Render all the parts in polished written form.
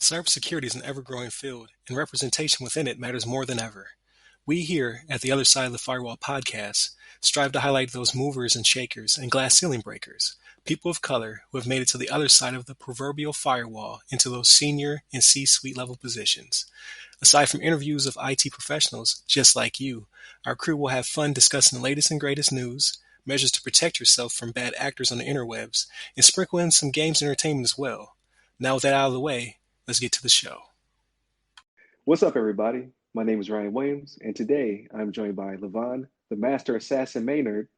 Cybersecurity is an ever-growing field, and representation within it matters more than ever. We here at the Other Side of the Firewall podcast strive to highlight those movers and shakers and glass ceiling breakers, people of color who have made it to the other side of the proverbial firewall into those senior and C-suite level positions. Aside from interviews of IT professionals just like you, our crew will have fun discussing the latest and greatest news, measures to protect yourself from bad actors on the interwebs, and sprinkle in some games entertainment as well. Now with that out of the way, let's get to the show. What's up, everybody? My name is Ryan Williams, and today I'm joined by Levon, the Master Assassin Maynard.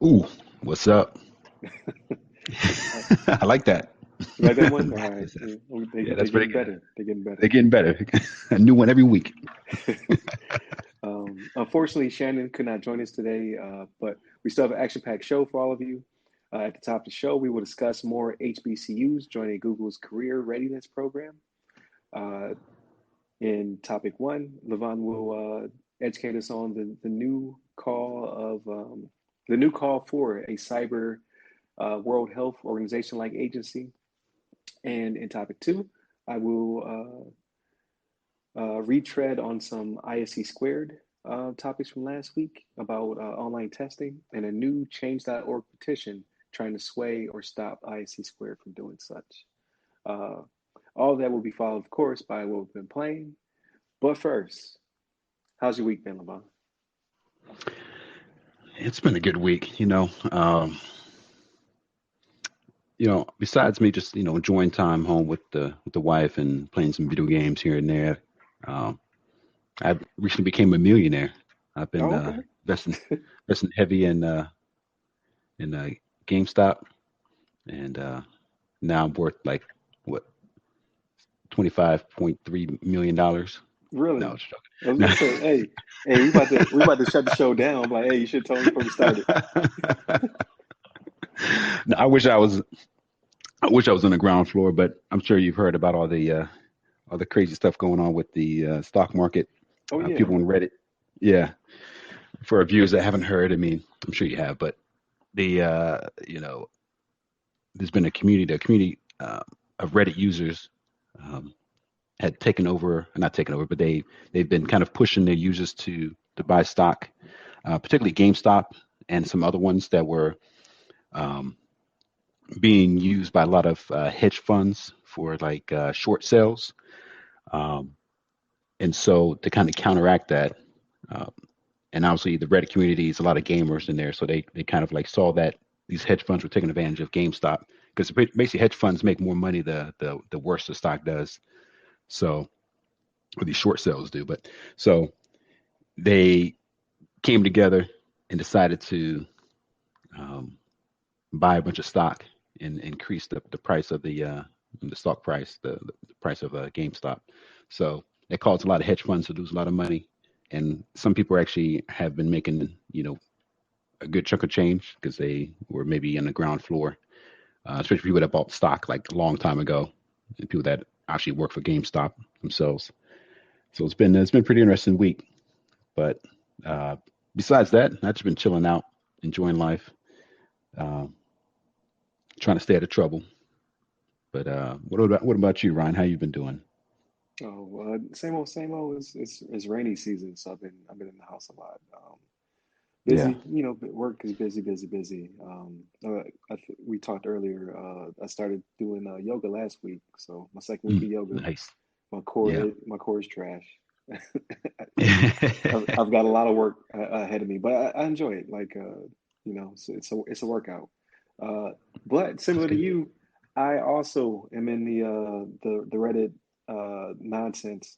Ooh, what's up? Uh, I like that. you like that one? All right. Master. Yeah, Yeah, they're that's pretty getting good. better. They're getting They're better. getting better. A new one every week. Unfortunately, Shannon could not join us today, but we still have an action-packed show for all of you. At the top of the show, we will discuss more HBCUs joining Google's Career Readiness Program. Uh, in topic one, Levon will educate us on the new call of the new call for a cyber World Health Organization-like agency. And in topic two, I will retread on some ISC squared topics from last week about online testing and a new change.org petition trying to sway or stop ISC squared from doing such. Uh, all of that will be followed, of course, by what we've been playing. But first, how's your week been, Levon? It's been a good week, besides me just, enjoying time home with the wife and playing some video games here and there. Um, I recently became a millionaire. I've been Oh, okay. investing heavy in GameStop, and now I'm worth like what $25.3 million. No, Really? it's I was gonna joking. say, hey, we about to shut the show down. I'm like, hey, you should have told me before we started. No, I wish I was on the ground floor, but I'm sure you've heard about all the crazy stuff going on with the stock market. Oh yeah. People on Reddit, yeah. For our viewers that haven't heard, I mean, I'm sure you have, but the there's been a community of Reddit users um, had taken over, not taken over, but they've been kind of pushing their users to buy stock, particularly GameStop and some other ones that were um, being used by a lot of hedge funds for like short sales. Um, and so to kind of counteract that, uh, and obviously the Reddit community is a lot of gamers in there, so they kind of like saw that these hedge funds were taking advantage of GameStop because basically hedge funds make more money the worse the stock does. So or these short sales do, but so they came together and decided to um, buy a bunch of stock and increase the price of the stock price, the price of GameStop. So it caused a lot of hedge funds to lose a lot of money, and some people actually have been making a good chunk of change because they were maybe on the ground floor, especially people that bought stock like a long time ago, and people that actually work for GameStop themselves. So it's been a pretty interesting week. But uh, besides that, I've just been chilling out, enjoying life, uh, trying to stay out of trouble. But what about you, Ryan? How you been doing? Oh, same old, same old. It's rainy season, so I've been in the house a lot. Yeah. Busy, but work is busy, busy, busy. We talked earlier. I started doing yoga last week, so my second week of yoga. Nice. My core, Yeah. my core is trash. I've got a lot of work ahead of me, but I enjoy it. Like, it's a workout. Uh, but That's similar to good. you, I also am in the Reddit nonsense,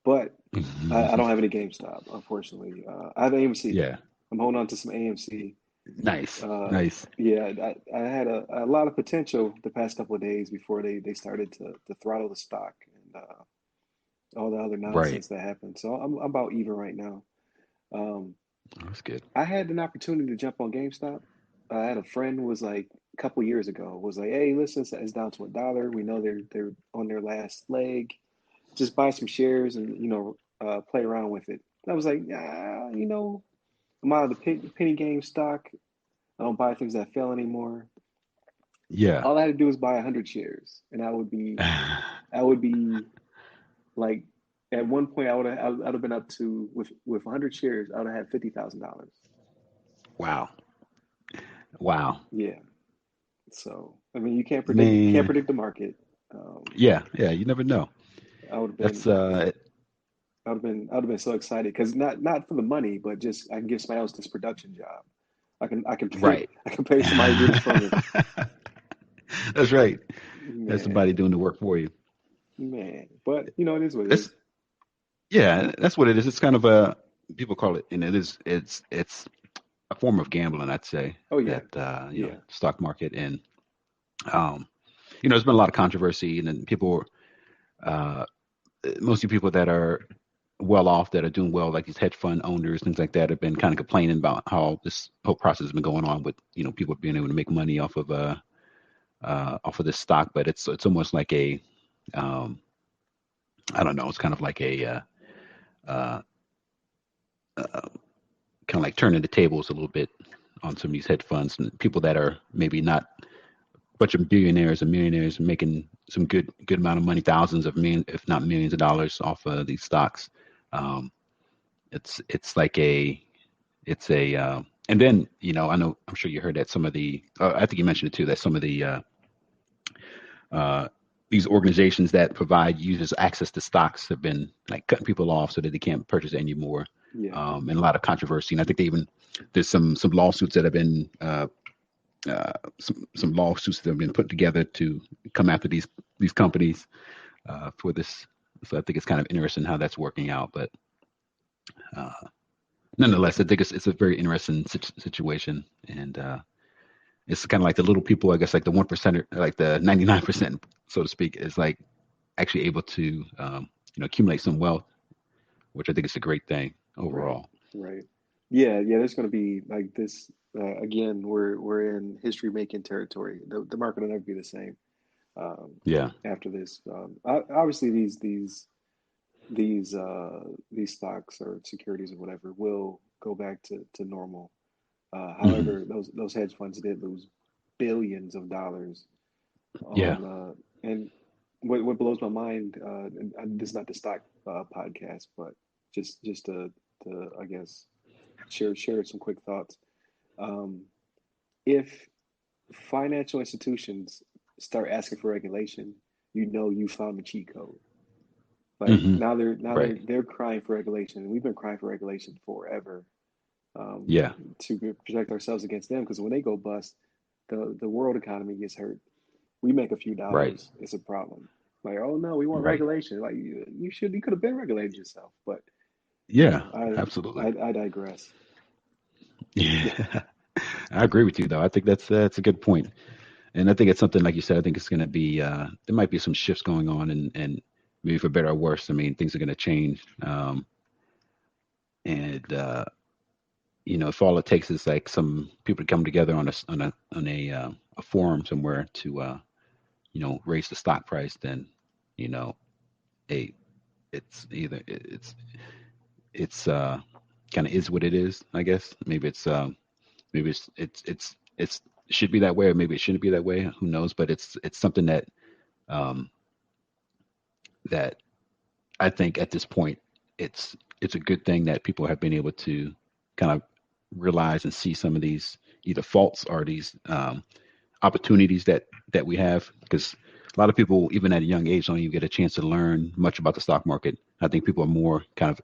but I don't have any GameStop, unfortunately. I have AMC. Yeah. I'm holding on to some AMC. Nice. Uh, Nice. yeah, I had a lot of potential the past couple of days before they started to throttle the stock and all the other Right. nonsense that happened. So I'm about even right now. Um, That's good. I had an opportunity to jump on GameStop. I had a friend who was like a couple years ago was like, "Hey, listen, it's down to $1. We know they're on their last leg. Just buy some shares and play around with it." And I was like, "Yeah, I'm out of the penny game stock. I don't buy things that fail anymore. Yeah. All I had to do was buy 100 shares, and I would be I would be like, at one point, I'd have been up to, with 100 shares, I would have had $50,000. Wow. Wow. Yeah. So I mean, you can't Man. predict the market. Um, Yeah. Yeah. You never know. I would have That's been I would have been so excited, because not for the money, but just I can give somebody else this production job. I can pay right. I can pay somebody to do this for me. That's right. That's somebody Man, doing the work for you. man. But it is what it is. That's yeah, that's what it is. It's kind of a people call it, and it's a form of gambling, I'd say, Oh yeah, that yeah, stock market. And um, there's been a lot of controversy, and then people, uh, mostly people that are well off, that are doing well, like these hedge fund owners, things like that, have been kind of complaining about how this whole process has been going on with people being able to make money off of this stock. But it's almost like a um, I don't know, it's kind of like a uh, uh, kind of like turning the tables a little bit on some of these hedge funds and people that are maybe not a bunch of billionaires and millionaires making some good amount of money, thousands of million, if not millions of dollars off of these stocks. Um, it's like and then I'm sure you heard that some of the I think you mentioned it too, that some of the uh, these organizations that provide users access to stocks have been like cutting people off so that they can't purchase it anymore. yeah. And a lot of controversy. And I think there's some lawsuits that have been some lawsuits that have been put together to come after these companies for this. So I think it's kind of interesting how that's working out. But uh, nonetheless, I think it's a very interesting situation, and it's kind of like the little people, I guess, like the 1%, like the 99%, so to speak, is like actually able to accumulate some wealth, which I think is a great thing Right, overall. right. Yeah, yeah. There's going to be like this again. We're in history making territory. The market will never be the same Yeah. after this. Obviously, these these stocks or securities or whatever will go back to normal. Hmm. However, those hedge funds did lose billions of dollars Yeah. on and what blows my mind, and this is not the stock podcast, but just to I guess share some quick thoughts. Um, if financial institutions start asking for regulation, you found the cheat code. Like Hmm. now Right. they're crying for regulation, and we've been crying for regulation forever, Yeah. to protect ourselves against them. Because when they go bust, the world economy gets hurt. We make a few Right. dollars, it's a problem. Like, oh no, we want Right. regulation. Like you could have been regulated yourself. But Yeah. I Absolutely. I digress. Yeah. I agree with you, though. I think that's a good point, and I think it's something like you said. I think it's going to be there might be some shifts going on, and maybe for better or worse. I mean, things are going to change, and if all it takes is like some people to come together on a forum somewhere to raise the stock price, then you know, hey, it's either it's kind of is what it is. I guess maybe it's it should be that way, or maybe it shouldn't be that way. Who knows? But it's something um, that I think at this point it's a good thing that people have been able to kind of realize and see some of these either faults or these opportunities that we have, because a lot of people even at a young age don't even get a chance to learn much about the stock market. I think people are more kind of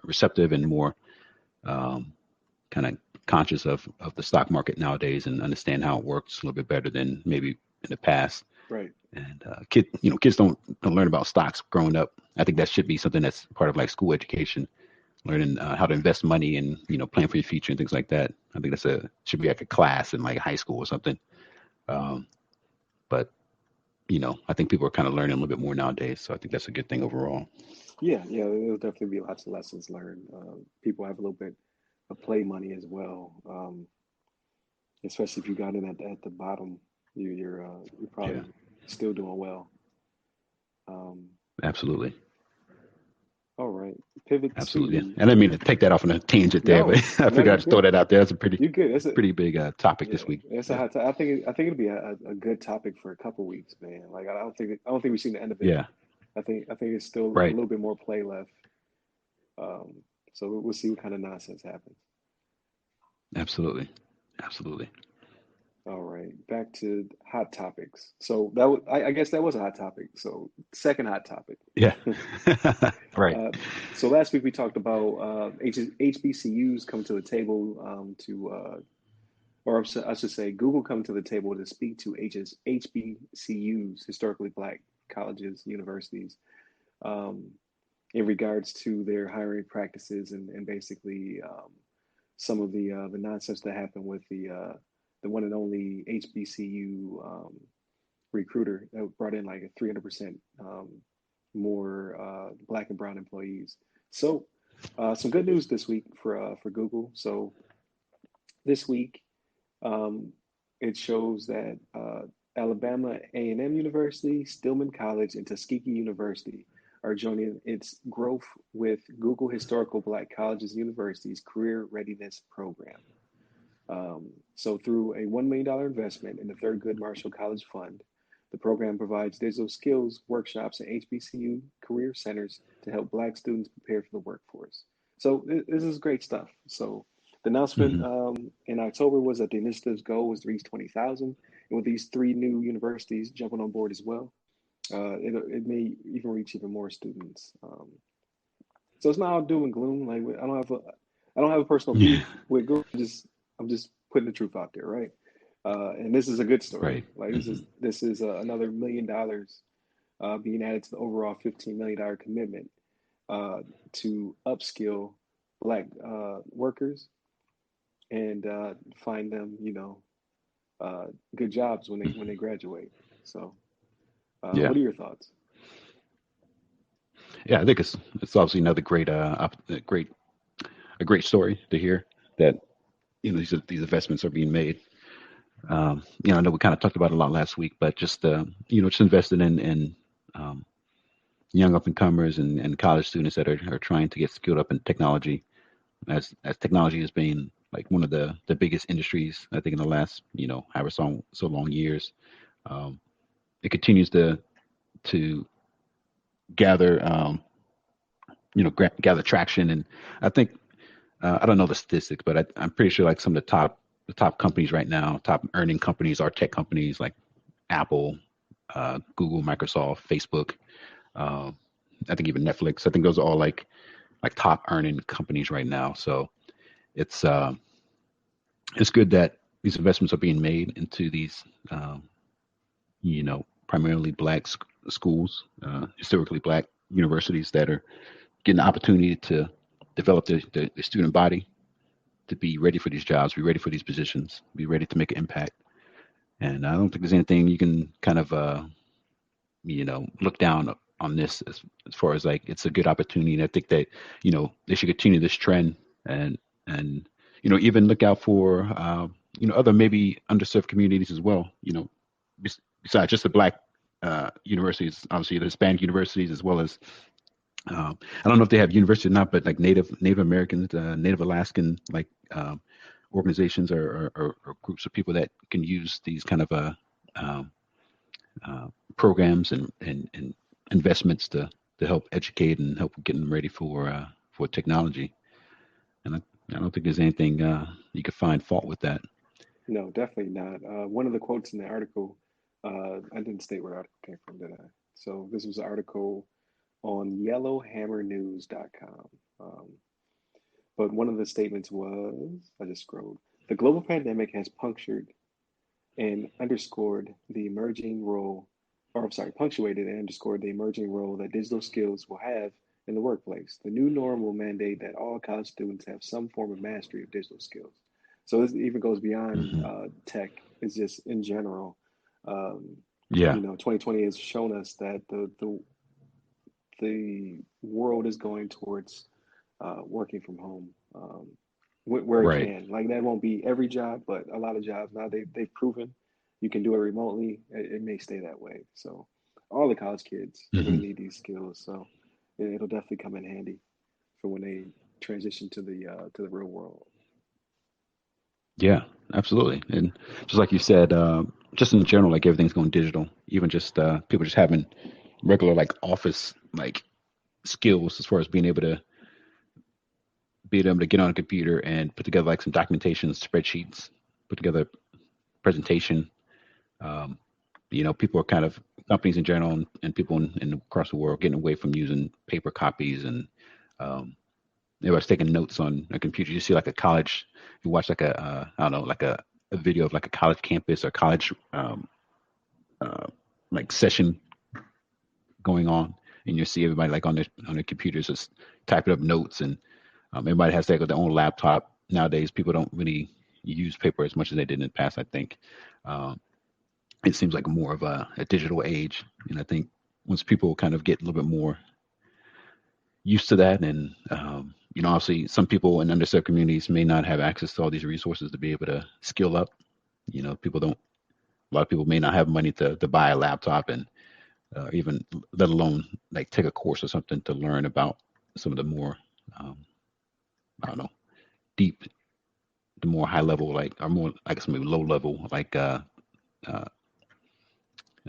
receptive and more um, kind of conscious of the stock market nowadays and understand how it works a little bit better than maybe in the past. Right. And kids don't learn about stocks growing up. I think that should be something that's part of like school education, learning how to invest money and plan for your future and things like that. I think that's a should be like a class in like high school or something. Um, but I think people are kind of learning a little bit more nowadays, so I think that's a good thing overall. Yeah, yeah. There'll definitely be lots of lessons learned. People have a little bit of play money as well, especially if you got in at the bottom. You're Yeah, probably still doing well. Um, absolutely. all right. pivot Absolutely. to And I didn't mean to take that off on a tangent there, but no, I no, figured you're I'd just throw good. that out there. That's a pretty You're good. It's a pretty big topic yeah, this week. it's a Yeah. hot. I think it'll be a good topic for a couple weeks, man. Like I don't think we've seen the end of it. Yeah. I think it's still a Right. little bit more play left. Um, so we'll see what kind of nonsense happens. Absolutely. Absolutely. All right, back to hot topics. So that was, I guess that was a hot topic. So second hot topic. Yeah. Right. Uh, so last week we talked about HBCUs coming to the table or I should say, Google coming to the table to speak to HBCUs, historically black colleges, universities, um, in regards to their hiring practices and basically some of the nonsense that happened with the one and only HBCU recruiter that brought in like a 300% more black and brown employees. So some good news this week for Google. So this week um, it shows that Alabama A&M University, Stillman College, and Tuskegee University are joining its Growth with Google Historical Black Colleges and Universities Career Readiness Program. So through a $1 million investment in the Thurgood Marshall College Fund, the program provides digital skills workshops and HBCU career centers to help Black students prepare for the workforce. So this is great stuff. So the announcement Hmm. in October was that the initiative's goal was to reach 20,000. And with these three new universities jumping on board as well, it may even reach even more students. So it's not all doom and gloom. Like I don't have a personal beef Yeah. with Google. I'm just putting the truth out there, right? And this is a good story. Right. Like Hmm. this is another $1 million being added to the overall $15 million commitment to upskill black workers and find them, good jobs when they graduate. So, Yeah. what are your thoughts? Yeah. I think it's obviously another great a great story to hear that these investments are being made. I know we kind of talked about it a lot last week, but just just invested in um, young up and comers and college students that are trying to get skilled up in technology, as technology has been like one of the biggest industries I think in the last however so long years. Um, it continues to gather gather traction, and I think I don't know the statistics, but I'm pretty sure like some of the top companies right now, top earning companies are tech companies like Apple, Google, Microsoft, Facebook. Uh, I think even Netflix. I think those are all like top earning companies right now. So it's uh, it's good that these investments are being made into these primarily black schools, historically black universities that are getting the opportunity to develop the student body to be ready for these jobs, be ready for these positions, be ready to make an impact. And I don't think there's anything you can kind of look down on this as far as like it's a good opportunity. And I think that they should continue this trend and even look out for other maybe underserved communities as well. Besides just the black universities, obviously the Hispanic universities as well as I don't know if they have university or not, but like Native Americans, Native Alaskan organizations or groups of people that can use these kind of um, uh, programs and investments to help educate and help get them ready for technology. And I don't think there's anything you could find fault with that. No, definitely not. One of the quotes in the article, I didn't state where the article came from, did I? So this was an article on yellowhammernews.com. But one of the statements was, I just scrolled, the global pandemic has punctured and underscored the emerging role, or I'm sorry, punctuated and underscored the emerging role that digital skills will have in the workplace. The new norm will mandate that all college students have some form of mastery of digital skills. So this even goes beyond Hmm. tech. It's just in general. Um, Yeah. 2020 has shown us that the world is going towards working from home where it Right. can. Like that won't be every job, but a lot of jobs now they've proven you can do it remotely. It may stay that way. So all the college kids are going Hmm. to need these skills. So it'll definitely come in handy. for when they transition to the real world. Yeah, absolutely. And just like you said, just in general, like everything's going digital. Even just people just having regular like office like skills as far as being able to get on a computer and put together like some documentation, spreadsheets, put together presentation. Um, people are kind of companies in general and people across the world getting away from using paper copies and um, everybody's taking notes on a computer. You see like a college, you watch like I don't know, like a video of like a college campus or college uh, like session going on, and you see everybody like on their computers just typing up notes, and everybody has their own laptop. Nowadays, people don't really use paper as much as they did in the past. I think um, it seems like more of a digital age, and I think once people kind of get a little bit more used to that, and obviously some people in underserved communities may not have access to all these resources to be able to skill up. People don't. A lot of people may not have money to buy a laptop and even let alone like take a course or something to learn about some of the more um, I don't know deep, the more high level like or more I guess maybe low level like uh,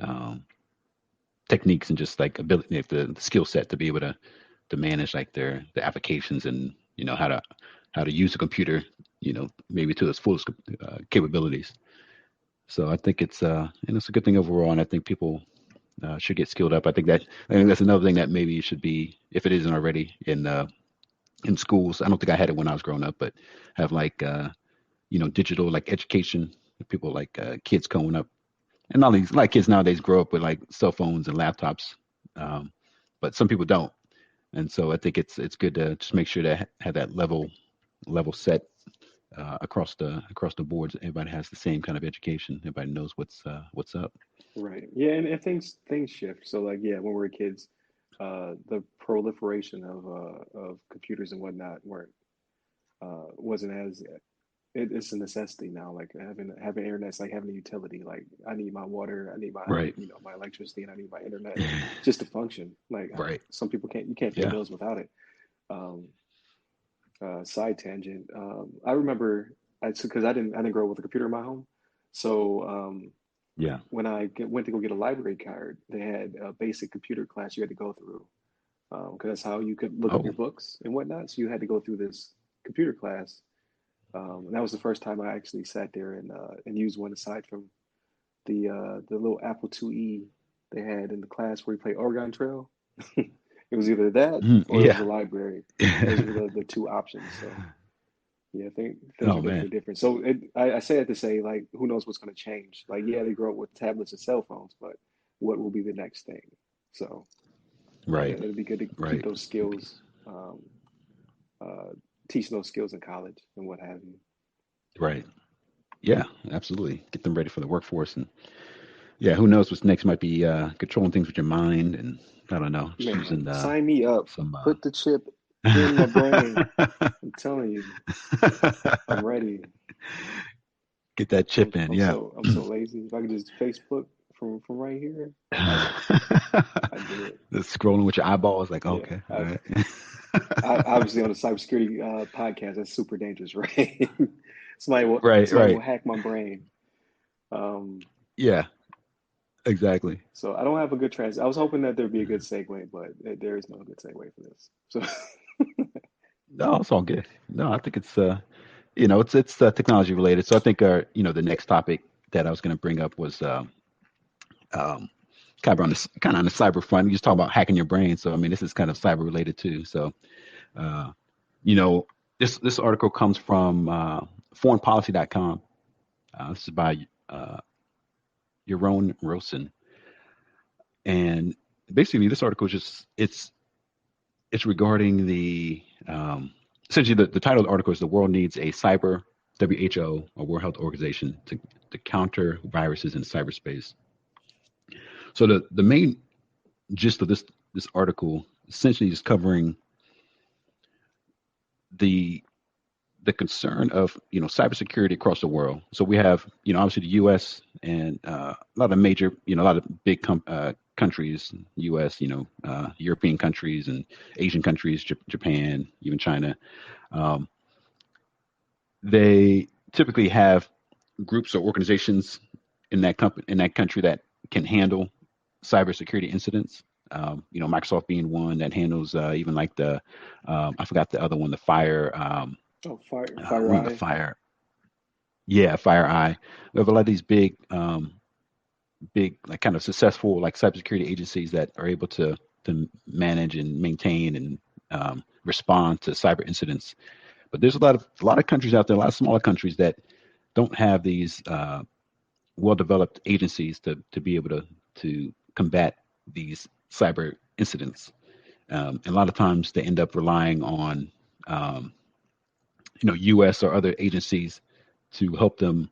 um, techniques and just like ability, like the skill set to be able to manage like the applications and how to use a computer, maybe to its fullest capabilities. So I think it's and it's a good thing overall, and I think people should get skilled up. I think that's another thing that maybe should be, if it isn't already, in schools. I don't think I had it when I was growing up, but have like digital like education. People like kids growing up, and all these like kids nowadays grow up with like cell phones and laptops, um, but some people don't. And so I think it's good to just make sure to have that level set across the boards. Everybody has the same kind of education. Everybody knows what's up. Right. Yeah, and things shift. So like yeah, when we were kids, the proliferation of computers and whatnot weren't wasn't as it's a necessity now. Like having internet's like having a utility. Like I need my water, I need my Right. my electricity, and I need my internet just to function. Like Right. some people can't pay Yeah. bills without it. Um, Side tangent. I remember because I didn't grow up with a computer in my home, so Yeah. when went to go get a library card, they had a basic computer class you had to go through because that's how you could look up your Oh. books and whatnot. So you had to go through this computer class. And that was the first time I actually sat there and used one aside from the little Apple IIe they had in the class where you play Oregon Trail. It was either that Mhm. or it was Yeah. the library. Those were the two options. So yeah, I think things Oh are man. definitely different. So I say that to say like who knows what's going to change? Like yeah, they grow up with tablets and cell phones, but what will be the next thing? So Right. it'd be good to keep Right. those skills, uh, teach those skills in college and what have you. Right. Yeah. Absolutely. Get them ready for the workforce, and yeah, who knows what's next? Might be controlling things with your mind, and I don't know, just Man, using sign me up. some. Put the chip in my brain. I'm telling you, I'm ready. Get that chip in. Yeah. I'm so lazy. If I could just Facebook from right here, I do it. The scrolling with your eyeballs, like Yeah, okay, all right. I obviously on a cybersecurity podcast, that's super dangerous, right? Right. Somebody will Right. hack my brain. Um, Yeah. Exactly. so I don't have a good trans. I was hoping that there'd be a good segue, but there is no good segue for this. So No, it's all good. No, I think it's technology related. So I think the next topic that I was going to bring up was um, kind of on the cyber front. You just talk about hacking your brain. So I mean, this is kind of cyber related too. So uh, you know, this article comes from foreignpolicy.com. This is by Yaron Rosen, and basically this article is just it's regarding the essentially the title of the article is the world needs a cyber WHO or World Health Organization to counter viruses in cyberspace. So the main gist of this article essentially is covering the the concern of cybersecurity across the world. So we have obviously the U.S. and a lot of major a lot of big countries, U.S., European countries and Asian countries, Japan, even China. Um, they typically have groups or organizations in that country that can handle cybersecurity incidents. Microsoft being one that handles even like the I forgot the other one, the fire. Oh, Fire One of the FireEye. fire. Yeah, FireEye. We have a lot of these big like kind of successful like cybersecurity agencies that are able to manage and maintain and respond to cyber incidents. But there's a lot of countries out there, a lot of smaller countries that don't have these well-developed agencies to be able to combat these cyber incidents. And a lot of times they end up relying on um, U.S. or other agencies to help them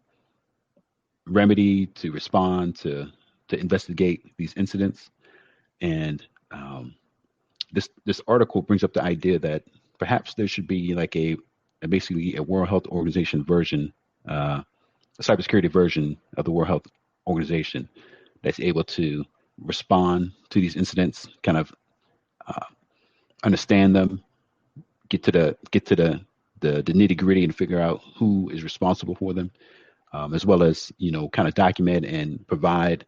remedy, to respond, to investigate these incidents. And this article brings up the idea that perhaps there should be like basically a World Health Organization version, a cybersecurity version of the World Health Organization that's able to respond to these incidents, kind of uh, understand them, get to the nitty gritty and figure out who is responsible for them, as well as kind of document and provide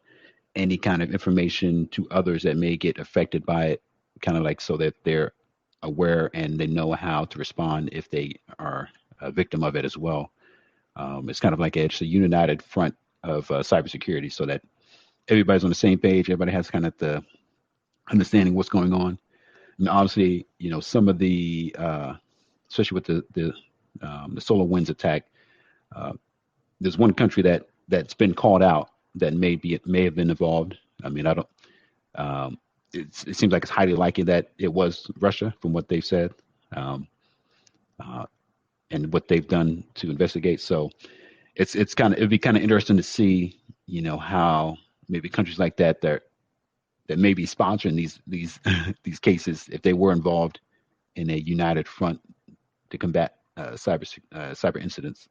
any kind of information to others that may get affected by it, kind of like so that they're aware and they know how to respond if they are a victim of it as well. It's kind of like it's a united front of cybersecurity, so that everybody's on the same page. Everybody has kind of the understanding what's going on. And obviously, some of the, especially with the solar winds attack, uh, there's one country that's been called out that may have been involved. I mean, I don't. Um, it seems like it's highly likely that it was Russia, from what they've said, um, uh, and what they've done to investigate. So it'd be kind of interesting to see, how maybe countries like that may be sponsoring these these cases if they were involved in a united front to combat cyber incidents.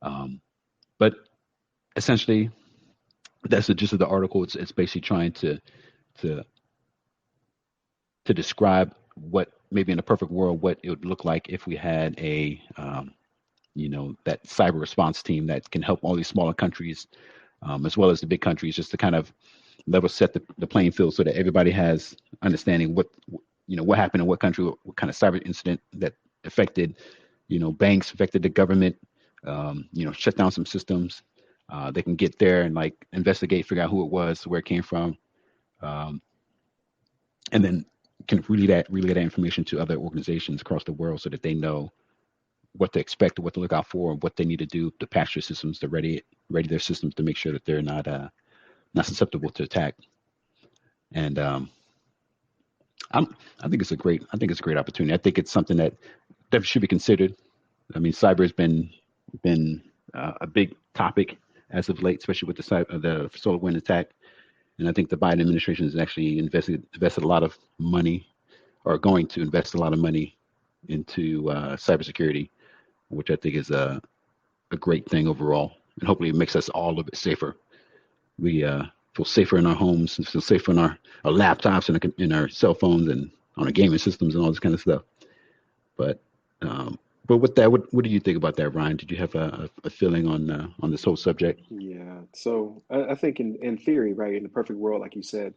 Um, but essentially, that's the gist of the article. It's basically trying to to describe what maybe in a perfect world what it would look like if we had that cyber response team that can help all these smaller countries as well as the big countries, just to kind of level set the playing field so that everybody has understanding what happened in what country, what kind of cyber incident that affected banks, affected the government, shut down some systems. They can get there and like investigate, figure out who it was, where it came from, um, and then can relay that information to other organizations across the world so that they know what to expect, what to look out for, and what they need to do to patch their systems, to ready their systems to make sure that they're not susceptible to attack. And I'm, I think it's a great opportunity. I think it's something that definitely should be considered. I mean, cyber has been a big topic as of late, especially with the solar wind attack. And I think the Biden administration has actually invested a lot of money, or going to invest a lot of money into cybersecurity, which I think is a great thing overall. And hopefully, it makes us all a bit safer. We feel safer in our homes, and feel safer in our laptops and in our cell phones and on our gaming systems and all this kind of stuff. But um, but with that, what do you think about that, Ryan? Did you have a feeling on this whole subject? Yeah. So I think in theory, right, in the perfect world, like you said,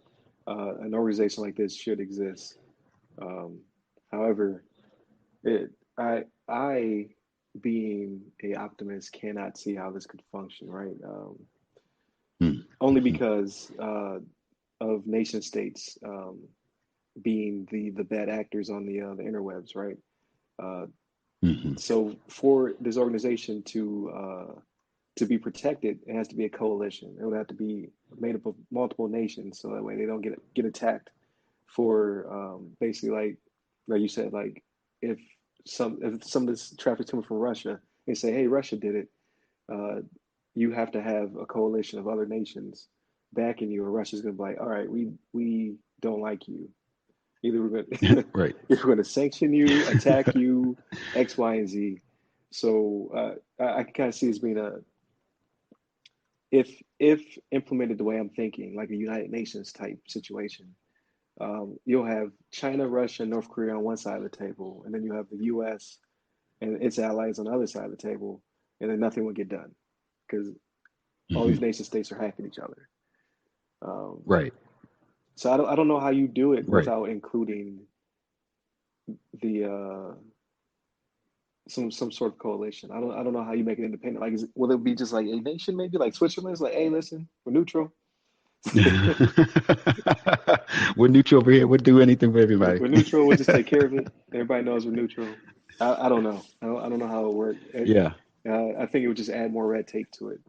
an organization like this should exist. Um, however, it I being a optimist cannot see how this could function, right? Only Mm-hmm. because of nation states being the bad actors on the interwebs, right? Uh, Mm-hmm. so for this organization to be protected, it has to be a coalition. It would have to be made up of multiple nations, so that way they don't get attacked for basically like you said, like if some of this traffic's coming from Russia, they say, hey, Russia did it. Uh, you have to have a coalition of other nations backing you, or Russia's going to be like, all right, we don't like you. Either we're going to Right. if we're going to sanction you, attack you, X, Y, and Z. So I can kind of see this being a if if implemented the way I'm thinking, like a United Nations type situation, you'll have China, Russia, North Korea on one side of the table, and then you have the U.S. and its allies on the other side of the table, and then nothing will get done because all Hmm. these nation states are hacking each other. Um, Right. so I don't know how you do it Right. without including the some sort of coalition. I don't know how you make it independent. Like, will it be just like a nation, maybe like Switzerland's like, hey, listen, we're neutral. We're neutral over here. We'll do anything for everybody. We're neutral. We'll just take care of it. Everybody knows we're neutral. I don't know. I don't know how it works. Yeah. I think it would just add more red tape to it,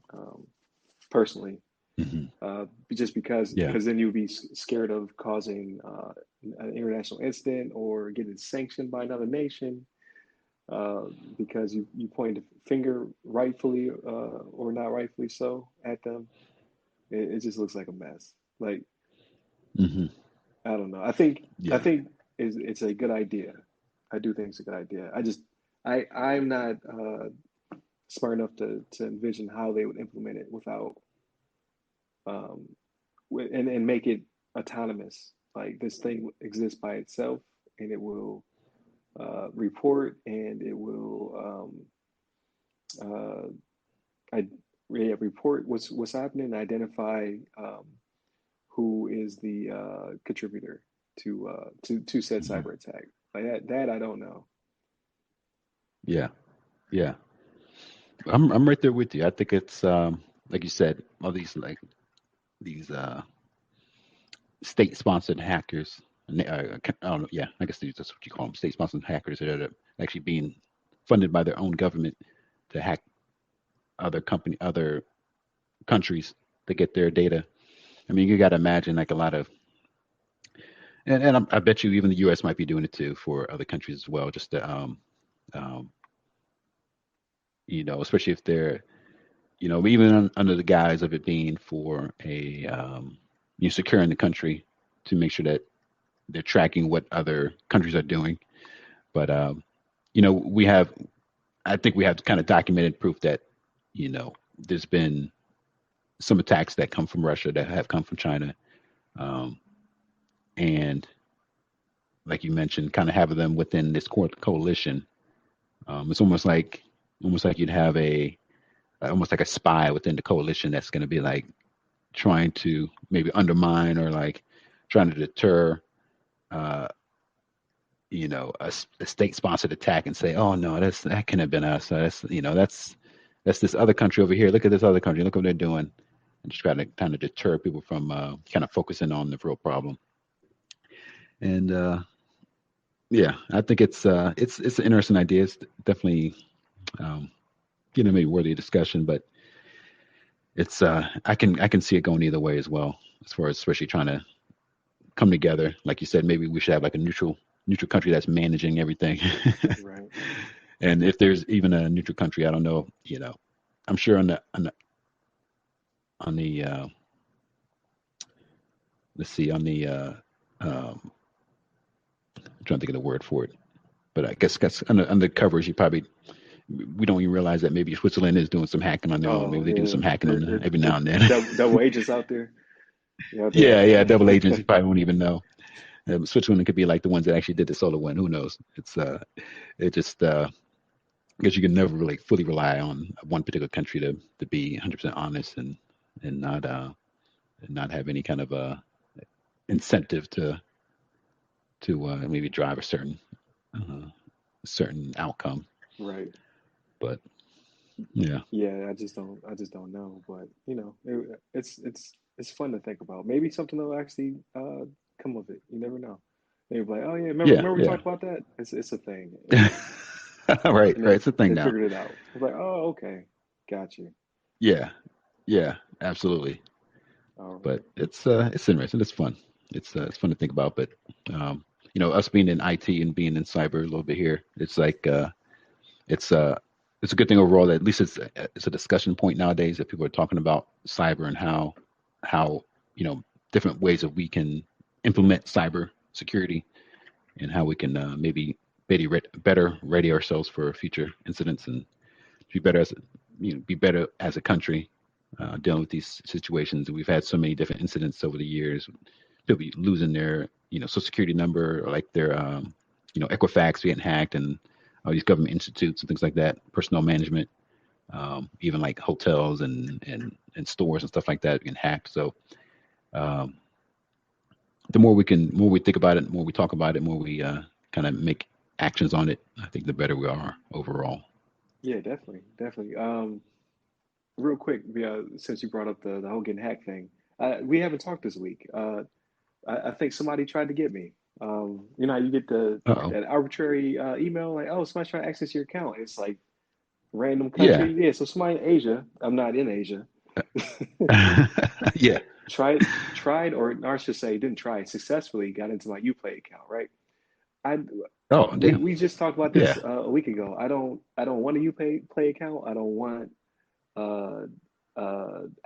personally. Hmm. Just Yeah. because then you'd be scared of causing an international incident or getting sanctioned by another nation, uh, because you point a finger rightfully, or not rightfully so at them. It just looks like a mess. Like, Hmm. I don't know. I Yeah. think it's a good idea. I do think it's a good idea. I'm not smart enough to envision how they would implement it without, um, and make it autonomous. Like, this thing exists by itself, and it will report, and it will, uh, I yeah, report what's happening, and identify, who is the contributor to said Hmm. cyber attack. Like that I don't know. Yeah. Yeah. I'm right there with you. I think it's like you said, all these like these state-sponsored hackers. I don't know. Yeah, I guess that's what you call them, state-sponsored hackers that are actually being funded by their own government to hack other countries to get their data. I mean, you got to imagine like a lot of, and I bet you even the U.S. might be doing it too for other countries as well, just to, um, especially if they're, even under the guise of it being for a, securing the country to make sure that they're tracking what other countries are doing. But we have, I think we have kind of documented proof that, there's been some attacks that come from Russia that have come from China, um, and like you mentioned, kind of having them within this coalition. It's almost like you'd have almost like a spy within the coalition that's going to be like trying to maybe undermine or like trying to deter, uh, a state-sponsored attack and say, "Oh no, that couldn't have been us. That's this other country over here. Look at this other country. Look what they're doing," and just try to kind of deter people from kind of focusing on the real problem. And yeah, I think it's an interesting idea. It's definitely um, maybe worthy of discussion, but it's I can see it going either way as well, as far as especially trying to come together. Like you said, maybe we should have like a neutral country that's managing everything. Right. And if there's even a neutral country, I don't know. I'm sure on the let's see, on the I'm trying to think of the word for it, but I guess that's under covers. You probably we don't even realize that maybe Switzerland is doing some hacking on their own. Oh Maybe they do yeah, some hacking on every now and then. double agents out there. Yeah, Yeah, yeah, double agents. there. You probably won't even know. Switzerland could be like the ones that actually did the solar wind. Who knows? It just because you can never really fully rely on one particular country to be 100% honest and not have any kind of incentive to maybe drive a uh, certain outcome. Right. But yeah, Yeah, I just don't know. But it's fun to think about. Maybe something will actually come of it. You never know. They're like, oh yeah, yeah, remember we yeah. talked about that? It's a thing, Right, and right. It's a thing they now. figured it out. It's like, oh, okay, got you. Yeah, yeah, absolutely. All But right. it's interesting. It's fun. It's fun to think about. But um, us being in IT and being in cyber a little bit here, it's like it's it's a good thing overall that at least it's a discussion point nowadays that people are talking about cyber and how different ways that we can implement cyber security and how we can maybe better ready ourselves for future incidents and be better as be better as a country dealing with these situations. We've had so many different incidents over the years. People losing their, social security number, or like their, Equifax getting hacked, and all these government institutes and things like that, personnel management, even like hotels and stores and stuff like that getting hacked. So um, the more we think about it, the more we talk about it, more we kind of make actions on it, I think the better we are overall. Yeah, definitely, definitely. Real quick, yeah, since you brought up the whole getting hacked thing, we haven't talked this week. I think somebody tried to get me. You know how you get the Uh-oh. that arbitrary email like, oh, somebody's trying to access your account. It's like random Yeah. country. Yeah, so somebody in Asia. I'm not in Asia. Yeah. Tried, or I should say, didn't try. Successfully got into my UPlay account. Right. I Oh, damn. we just talked about this Yeah. a week ago. I don't want a UPlay play account. I don't want uh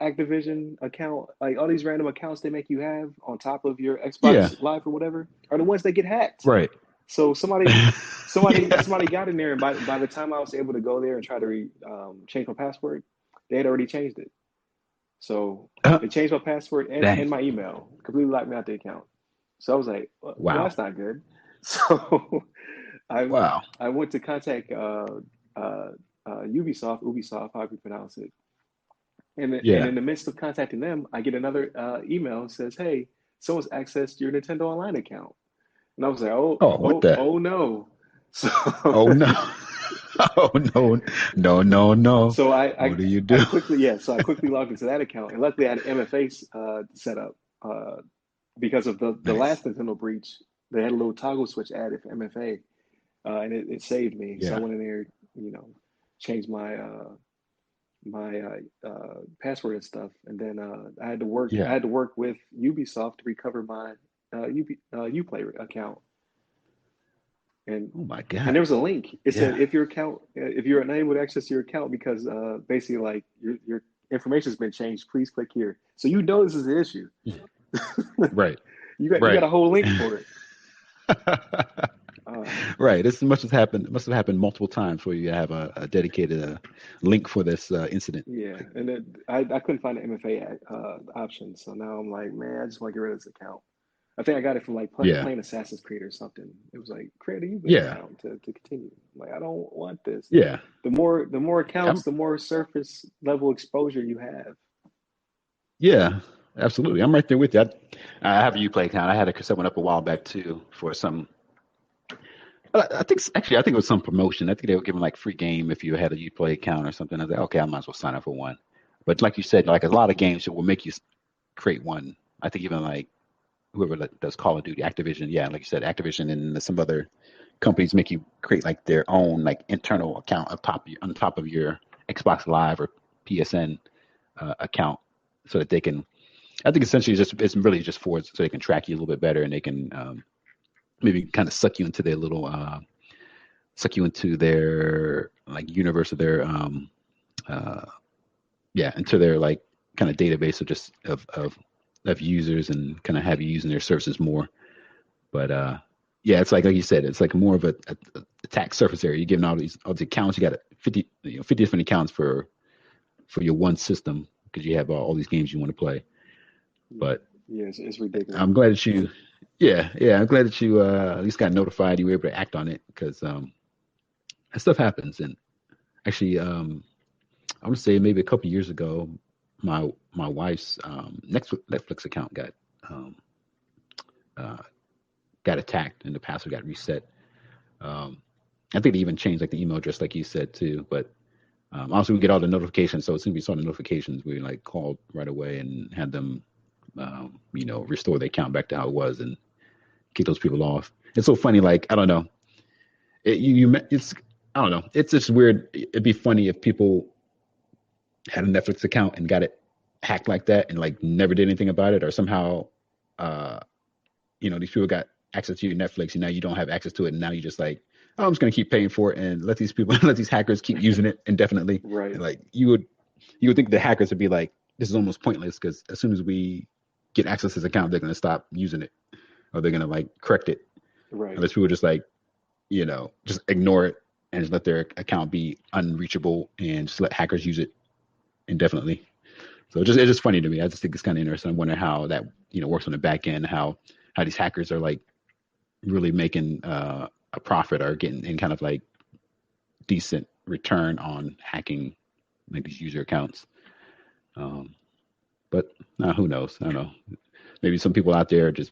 Activision account. Like all these random accounts they make you have on top of your Yeah. Xbox Live or whatever are the ones that get hacked. Right. So somebody somebody Yeah. somebody got in there, and by the time I was able to go there and try to change my password, they had already changed it. So Uh, they changed my password Dang. and my email, completely locked me out the account. So I was like, well, Wow. that's not good. So I Wow. I went to contact uh, Ubisoft, however you pronounce it. And Yeah. in the midst of contacting them, I get another email that says, "Hey, someone's accessed your Nintendo Online account." And I was like, "Oh, Oh, what oh, the? oh no!" So, Oh no. Oh no. No, no, no. so What do you I do? quickly, yeah, so I quickly logged into that account, and luckily I had MFA set up because of the Nice. last Nintendo breach. They had a little toggle switch added for MFA, and it saved me. So I Yeah. went in there, changed my password and stuff, and then I had to work. I Yeah. had to work with Ubisoft to recover my UPlay account, and Oh my and God. there was a link. It said Yeah. if you're unable to access your account because basically like your information has been changed, please click here. So you know this is an issue. Right. You got Right. a whole link for it. Uh, Right. This must have happened multiple times where you have a dedicated link for this incident. yeah, Like, and then I couldn't find the MFA option, so now I'm like, man, I just want to get rid of this account. I think I got it from like yeah. playing Assassin's Creed or something. It was like create a Uplay Yeah. account to continue. I'm like I don't want this. Yeah. The more accounts, I'm, the more surface level exposure you have. yeah. Absolutely. I'm right there with you. I have a Uplay account. I had to set one up a while back too for some. I think actually, I think it was some promotion. I think they were giving like free game if you had a Uplay account or something. I was like, okay, I might as well sign up for one. But like you said, like a lot of games will make you create one. I think even like whoever does Call of Duty, Activision, yeah, like you said, Activision and some other companies make you create like their own like internal account on top of your Xbox Live or PSN account, so that they can. I think essentially it's really just for so they can track you a little bit better, and they can maybe kind of suck you into their like universe of their uh, yeah, into their like kind of database of just of users, and kind of have you using their services more. But yeah, it's like you said, it's like more of a attack surface area. You're giving all the accounts. You got 50 different accounts for your one system because you have all these games you want to play. Yeah, But yeah, it's ridiculous. I'm glad that you, yeah, I'm glad that you at least got notified. You were able to act on it because that stuff happens. And actually, I want to say maybe a couple of years ago, my wife's Netflix account um, uh, got attacked and the password got reset. Um, I think they even changed like the email address, like you said too. But also, we get all the notifications. So as soon as we saw the notifications, we like called right away and had them, restore the account back to how it was and kick those people off. It's so funny. Like I don't know, it's I don't know. It's just weird. It'd be funny if people had a Netflix account and got it hacked like that and like never did anything about it, or somehow, uh, these people got access to your Netflix and now you don't have access to it, and now you're just like, oh, I'm just gonna keep paying for it and let these people, let these hackers keep using it indefinitely. Right, And like you would think the hackers would be like, this is almost pointless because as soon as we get access to this account, they're gonna stop using it or they're gonna like correct it. right. Unless people just like, just ignore it and just let their account be unreachable and just let hackers use it indefinitely. So it's just funny to me. I just think it's kind of interesting. I wonder how that works on the back end, how these hackers are like really making a profit or getting in kind of like decent return on hacking like these user accounts. But who knows? I don't know. Maybe some people out there just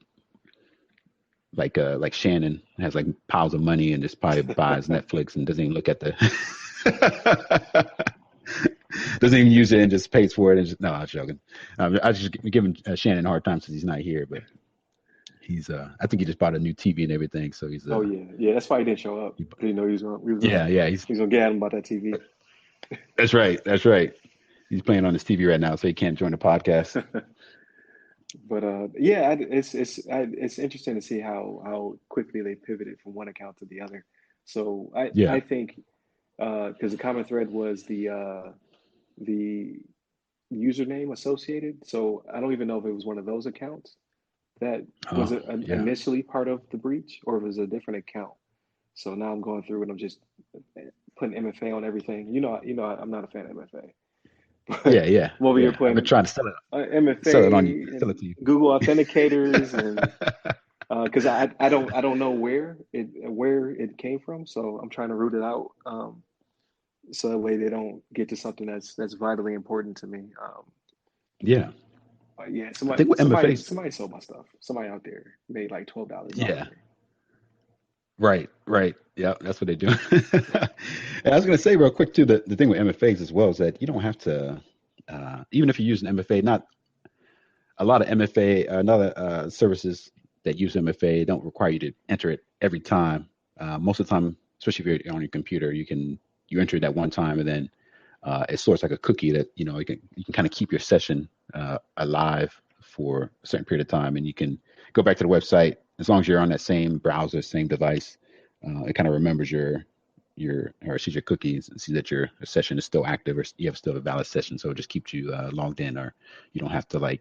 like Shannon has like piles of money and just probably buys Netflix and doesn't even look at the doesn't even use it and just pays for it. And just, no, I'm joking. I just giving Shannon a hard time since he's not here, but he's I think he just bought a new TV and everything, so he's Oh yeah. That's why he didn't show up. He know he was yeah, he was gonna get at him about that TV. That's right. He's playing on his TV right now, so he can't join the podcast. But yeah, it's interesting to see how quickly they pivoted from one account to the other. So I Yeah. think because the common thread was the username associated. So I don't even know if it was one of those accounts that was Oh, yeah. initially part of the breach or if it was a different account. So now I'm going through and I'm just putting MFA on everything. I'm not a fan of MFA, but Yeah. I'm over here I've been putting trying to sell it on you, MFA sell it and to you. Google authenticators and because I don't know where it came from, so I'm trying to root it out. So that way they don't get to something that's vitally important to me. Yeah. Yeah, I think with MFA's, somebody sold my stuff. Somebody out there made like $12 off of yeah. me. Right. Yeah, that's what they do. And I was going to say real quick too, the thing with MFAs as well is that you don't have to, even if you use an MFA, not a lot of MFA, another services that use MFA don't require you to enter it every time. Most of the time, especially if you're on your computer, you enter it that one time and then it sorts like a cookie that you can kind of keep your session alive for a certain period of time, and you can go back to the website as long as you're on that same browser, same device. It kind of remembers or sees your cookies and sees that your session is still active or you have still a valid session, so it just keeps you logged in, or you don't have to or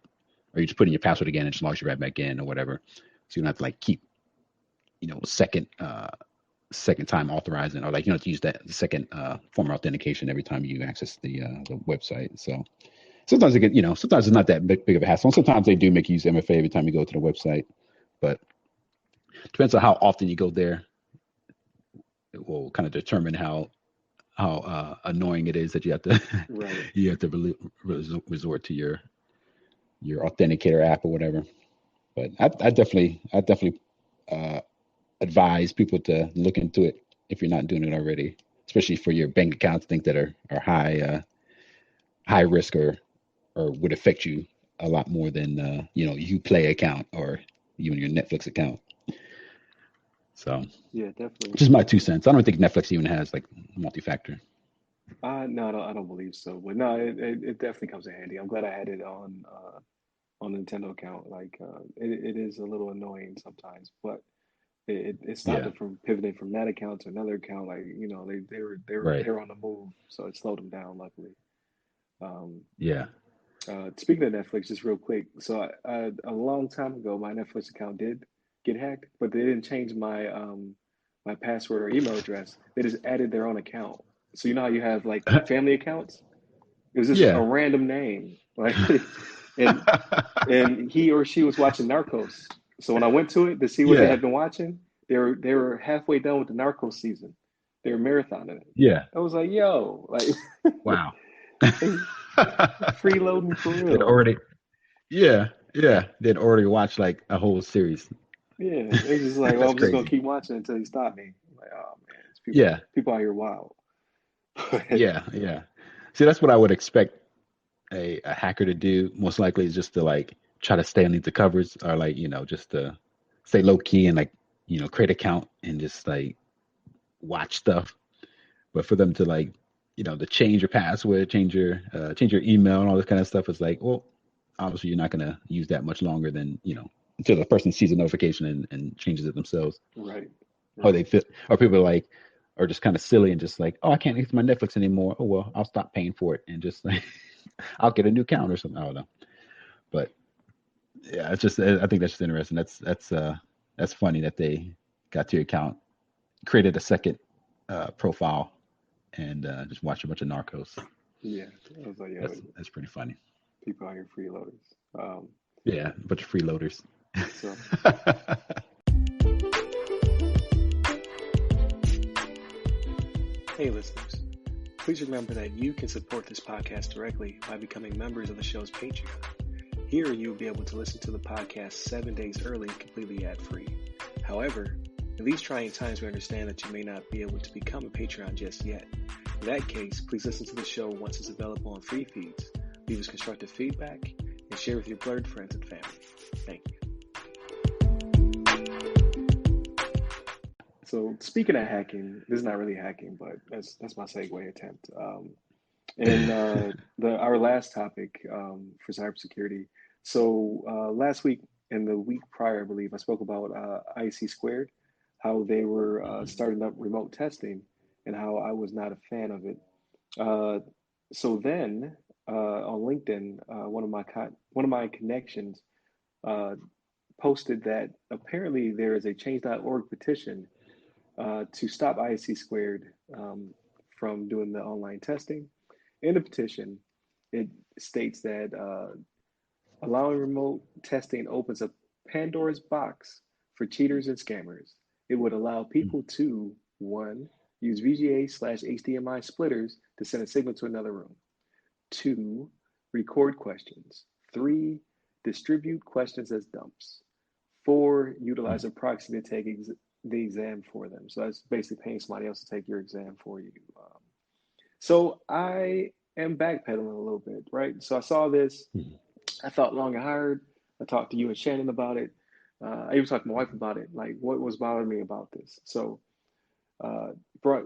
you just put in your password again and just logs you right back in or whatever. So you don't have to keep second time authorizing, or you don't have to use that second form of authentication every time you access the website. So sometimes sometimes it's not that big of a hassle. Sometimes they do make you use MFA every time you go to the website, but depends on how often you go there. It will kind of determine how annoying it is that you have to Right. resort to your authenticator app or whatever. But I definitely uh, advise people to look into it if you're not doing it already, especially for your bank accounts, things that are high risk or would affect you a lot more than you play account or even your Netflix account. So Yeah, definitely. just my 2 cents. I don't think Netflix even has multi-factor. No, I don't believe so. But no, it definitely comes in handy. I'm glad I had it on Nintendo account. It is a little annoying sometimes, but it stopped Yeah, it from pivoting from that account to another account. right. they were on the move, so it slowed them down. Luckily. Um, Yeah. Speaking of Netflix, just real quick. So a long time ago, my Netflix account did get hacked, but they didn't change my password or email address. They just added their own account. So you know how you have like family accounts? It was just a Yeah. random name, like, and he or she was watching Narcos. So when I went to it to see what they Yeah. had been watching, they were halfway done with the Narcos season. They were marathoning it. Yeah. I was like, yo, like Wow. they freeloading for They'd real. already, yeah. They'd already watched a whole series. Yeah, they just like, well, That's I'm just gonna crazy. keep watching until you stop me. I'm like, oh man, it's Yeah. people out here wild. Yeah. See, that's what I would expect a hacker to do. Most likely is just to try to stay underneath the covers, or just to stay low key and create account and just watch stuff. But for them to to change your password, change your email and all this kind of stuff is well, obviously you're not gonna use that much longer than until the person sees a notification and changes it themselves. Right, Or right. they fit, or people are just kind of silly and just oh, I can't use my Netflix anymore. Oh well, I'll stop paying for it and just I'll get a new account or something. I don't know. But yeah, it's just I think that's just interesting. That's funny that they got to your account, created a second profile, and just watched a bunch of Narcos. Yeah, I was like, yo, That's pretty funny. People out here freeloaders. Yeah, a bunch of freeloaders. So Hey, listeners. Please remember that you can support this podcast directly by becoming members of the show's Patreon. Here, you'll be able to listen to the podcast 7 days early, completely ad-free. However, in these trying times, we understand that you may not be able to become a Patreon just yet. In that case, please listen to the show once it's available on free feeds, leave us constructive feedback, and share with your blurred friends and family. Thank you. So speaking of hacking, this is not really hacking, but that's my segue attempt. And our last topic for cybersecurity. So last week and the week prior, I believe, I spoke about IC Squared, how they were starting up remote testing, and how I was not a fan of it. So then on LinkedIn, one of my connections uh, posted that apparently there is a Change.org petition to stop IC Squared from doing the online testing. In the petition, it states that allowing remote testing opens a Pandora's box for cheaters and scammers. It would allow people to, one, use VGA/HDMI splitters to send a signal to another room. Two, record questions. Three, distribute questions as dumps. Four, utilize a proxy to take the exam for them. So that's basically paying somebody else to take your exam for you. So I am backpedaling a little bit, right? So I saw this. I thought long and hard. I talked to you and Shannon about it. I even talked to my wife about it, like what was bothering me about this. So uh, brought,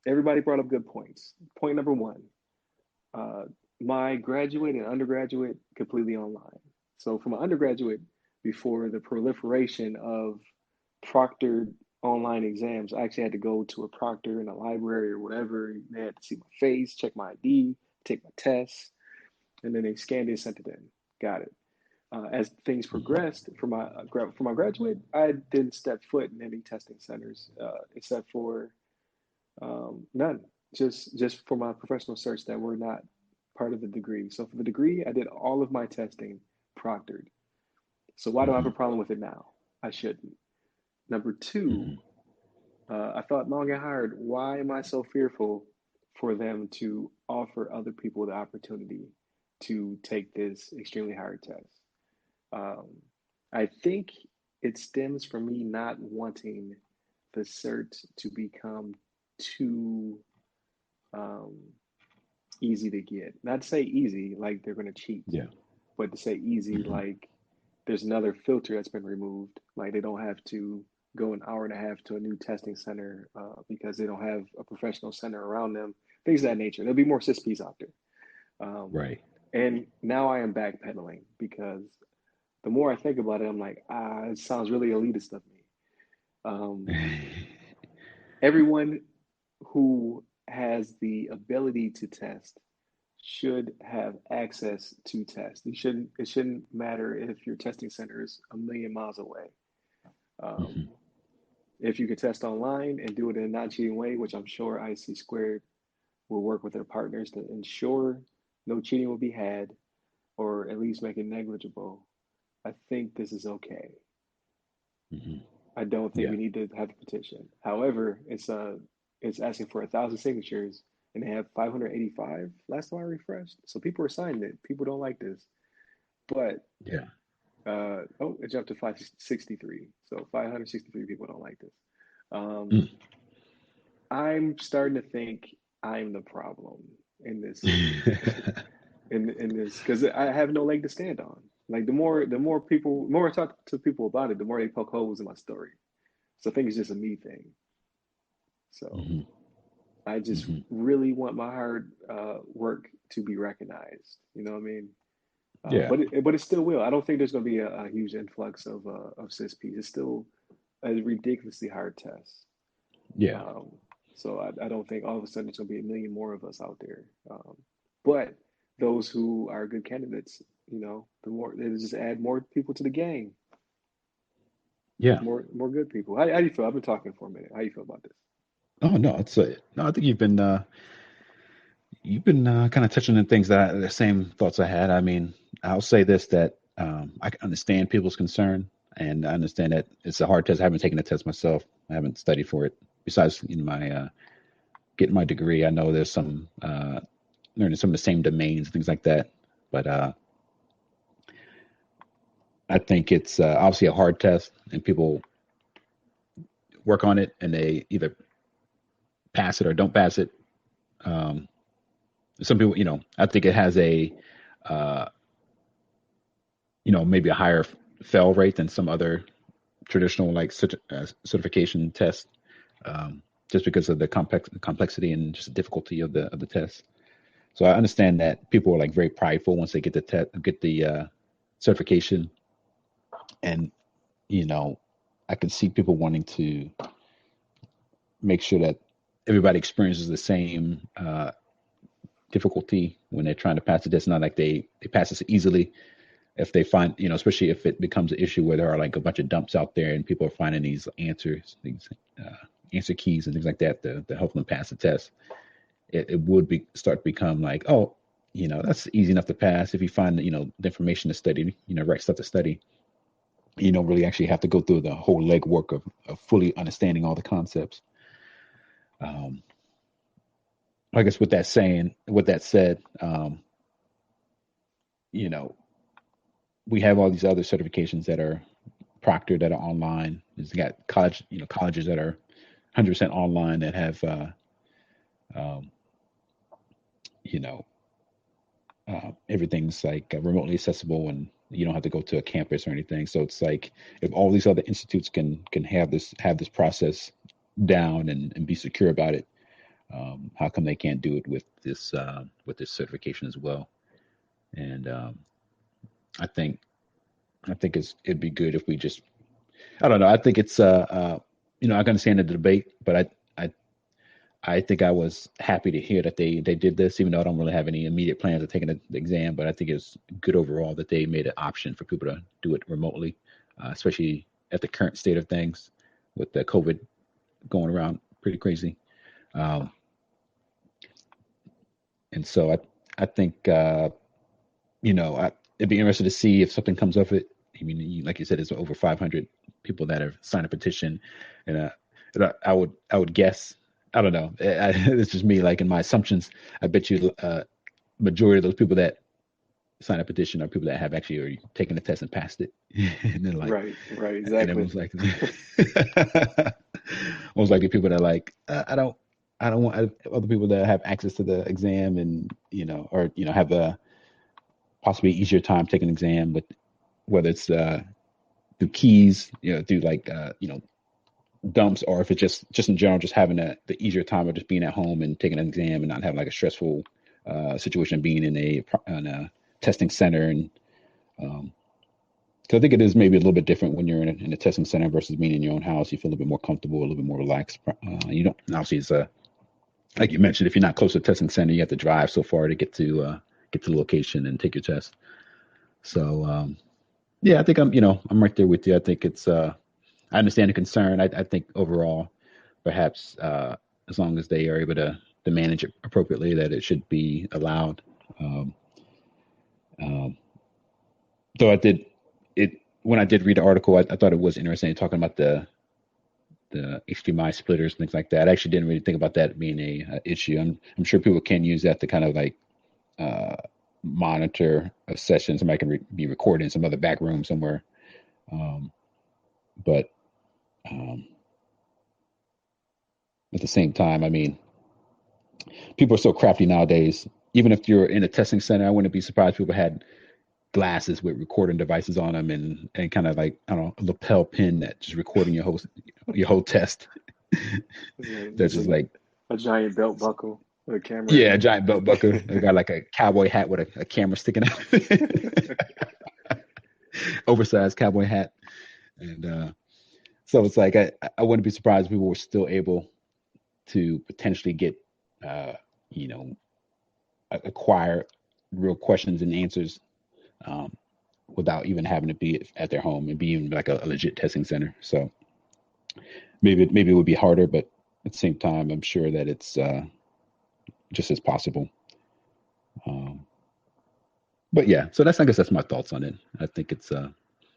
everybody brought up good points. Point number one, uh, my graduate and undergraduate completely online. So for my undergraduate, before the proliferation of proctored online exams, I actually had to go to a proctor in a library or whatever. They had to see my face, check my ID, take my tests, and then they scanned it and sent it in. Got it. As things progressed for my graduate, I didn't step foot in any testing centers except for none. Just for my professional certs that were not part of the degree. So for the degree, I did all of my testing proctored. So why do I have a problem with it now? I shouldn't. Number two, I thought long and hard, why am I so fearful for them to offer other people the opportunity to take this extremely hard test? Um, I think it stems from me not wanting the cert to become too um, easy to get. Not to say easy like they're going to cheat, Yeah. but to say easy like there's another filter that's been removed. Like they don't have to go an hour and a half to a new testing center because they don't have a professional center around them. Things of that nature. There'll be more CISPs out there. Um, Right. and now I am backpedaling because the more I think about it, I'm like, it sounds really elitist of me. Um, Everyone who has the ability to test should have access to test. It shouldn't matter if your testing center is a million miles away. Um, if you can test online and do it in a non-cheating way, which I'm sure IC Squared will work with their partners to ensure no cheating will be had, or at least make it negligible, I think this is okay. I don't think Yeah. we need to have the petition. However, it's asking for 1,000 signatures, and they have 585 last time I refreshed. So people are signing it. People don't like this, but Yeah. it jumped to 563. So 563 people don't like this. Mm. I'm starting to think I'm the problem in this in this because I have no leg to stand on. Like the more I talk to people about it, the more they poke holes in my story. So I think it's just a me thing. So Mhm. I just Mhm. really want my hard work to be recognized. You know what I mean? Yeah. But it still will. I don't think there's going to be a huge influx of CISPs. It's still a ridiculously hard test. Yeah. Um, so I don't think all of a sudden there's going to be a million more of us out there. But those who are good candidates, the more they just add more people to the game, Yeah. more good people. How do you feel? I've been talking for a minute. How do you feel about this? Oh no, it's no. I think you've been kind of touching on things the same thoughts I had. I mean, I'll say this, that I can understand people's concern, and I understand that it's a hard test. I haven't taken the test myself. I haven't studied for it. Besides, my getting my degree, I know there's some learning some of the same domains, things like that. But I think it's obviously a hard test, and people work on it, and they either pass it or don't pass it. Um, some people, I think it has uh, maybe a higher fail rate than some other traditional like certification tests, just because of the complexity and just the difficulty of the test. So I understand that people are like very prideful once they get the certification, and I can see people wanting to make sure that everybody experiences the same difficulty when they're trying to pass the test. Not like they pass this easily. If they find, especially if it becomes an issue where there are like a bunch of dumps out there and people are finding these answers, these answer keys and things like that to help them pass the test, it would start to become like, oh, that's easy enough to pass if you find, the information to study, right stuff to study. You don't really actually have to go through the whole legwork of fully understanding all the concepts. I guess with that said, you know, we have all these other certifications that are proctored, that are online. It's got colleges that are 100% online, that have, um, you know, everything's like remotely accessible, and you don't have to go to a campus or anything. So it's like, if all these other institutes can have this process down and be secure about it, how come they can't do it with this certification as well? And I think it'd be good if we just, I don't know. I think it's I can understand the debate, but I think I was happy to hear that they did this, even though I don't really have any immediate plans of taking the exam. But I think it's good overall that they made an option for people to do it remotely, especially at the current state of things with the COVID going around pretty crazy. Um, and so I think it'd be interesting to see if something comes of it. I mean, like you said, it's over 500 people that have signed a petition, and I would guess, I don't know. It's just me, like in my assumptions. I bet you majority of those people that sign a petition are people that have actually already taken the test and passed it, and then like, Right, and then exactly. most likely, most likely people that are like, I don't want other people that have access to the exam, and or have a possibly easier time taking an exam, with whether it's through keys, through like dumps, or if it's just in general, just having the easier time of just being at home and taking an exam and not having like a stressful situation, being in a testing center. And so I think it is maybe a little bit different when you're in a testing center versus being in your own house. You feel a little bit more comfortable, a little bit more relaxed. You don't, obviously, it's like you mentioned, if you're not close to the testing center, you have to drive so far to get to the location and take your test. So yeah, I think I'm right there with you. I think it's I understand the concern. I think overall, perhaps as long as they are able to manage it appropriately, that it should be allowed. Um, um, though I did it when I did read the article, I thought it was interesting talking about the HDMI splitters and things like that. I actually didn't really think about that being a issue. I'm sure people can use that to kind of like uh, monitor a session. Somebody can be recording in some other back room somewhere. Um, but um, at the same time, I mean, people are so crafty nowadays. Even if you're in a testing center, I wouldn't be surprised if people had glasses with recording devices on them, and kind of like, I don't know, a lapel pin that just recording your whole test. That's Just just like, a giant belt buckle with a camera yeah, in a giant belt buckle. They got like a cowboy hat with a camera sticking out, it. oversized cowboy hat. And so it's like, I wouldn't be surprised if people were still able to potentially get, uh, you know, acquire real questions and answers, um, without even having to be at their home, and be even like a legit testing center. So maybe it would be harder, but at the same time, I'm sure that it's just as possible. Um, but yeah, so I guess that's my thoughts on it. I think it's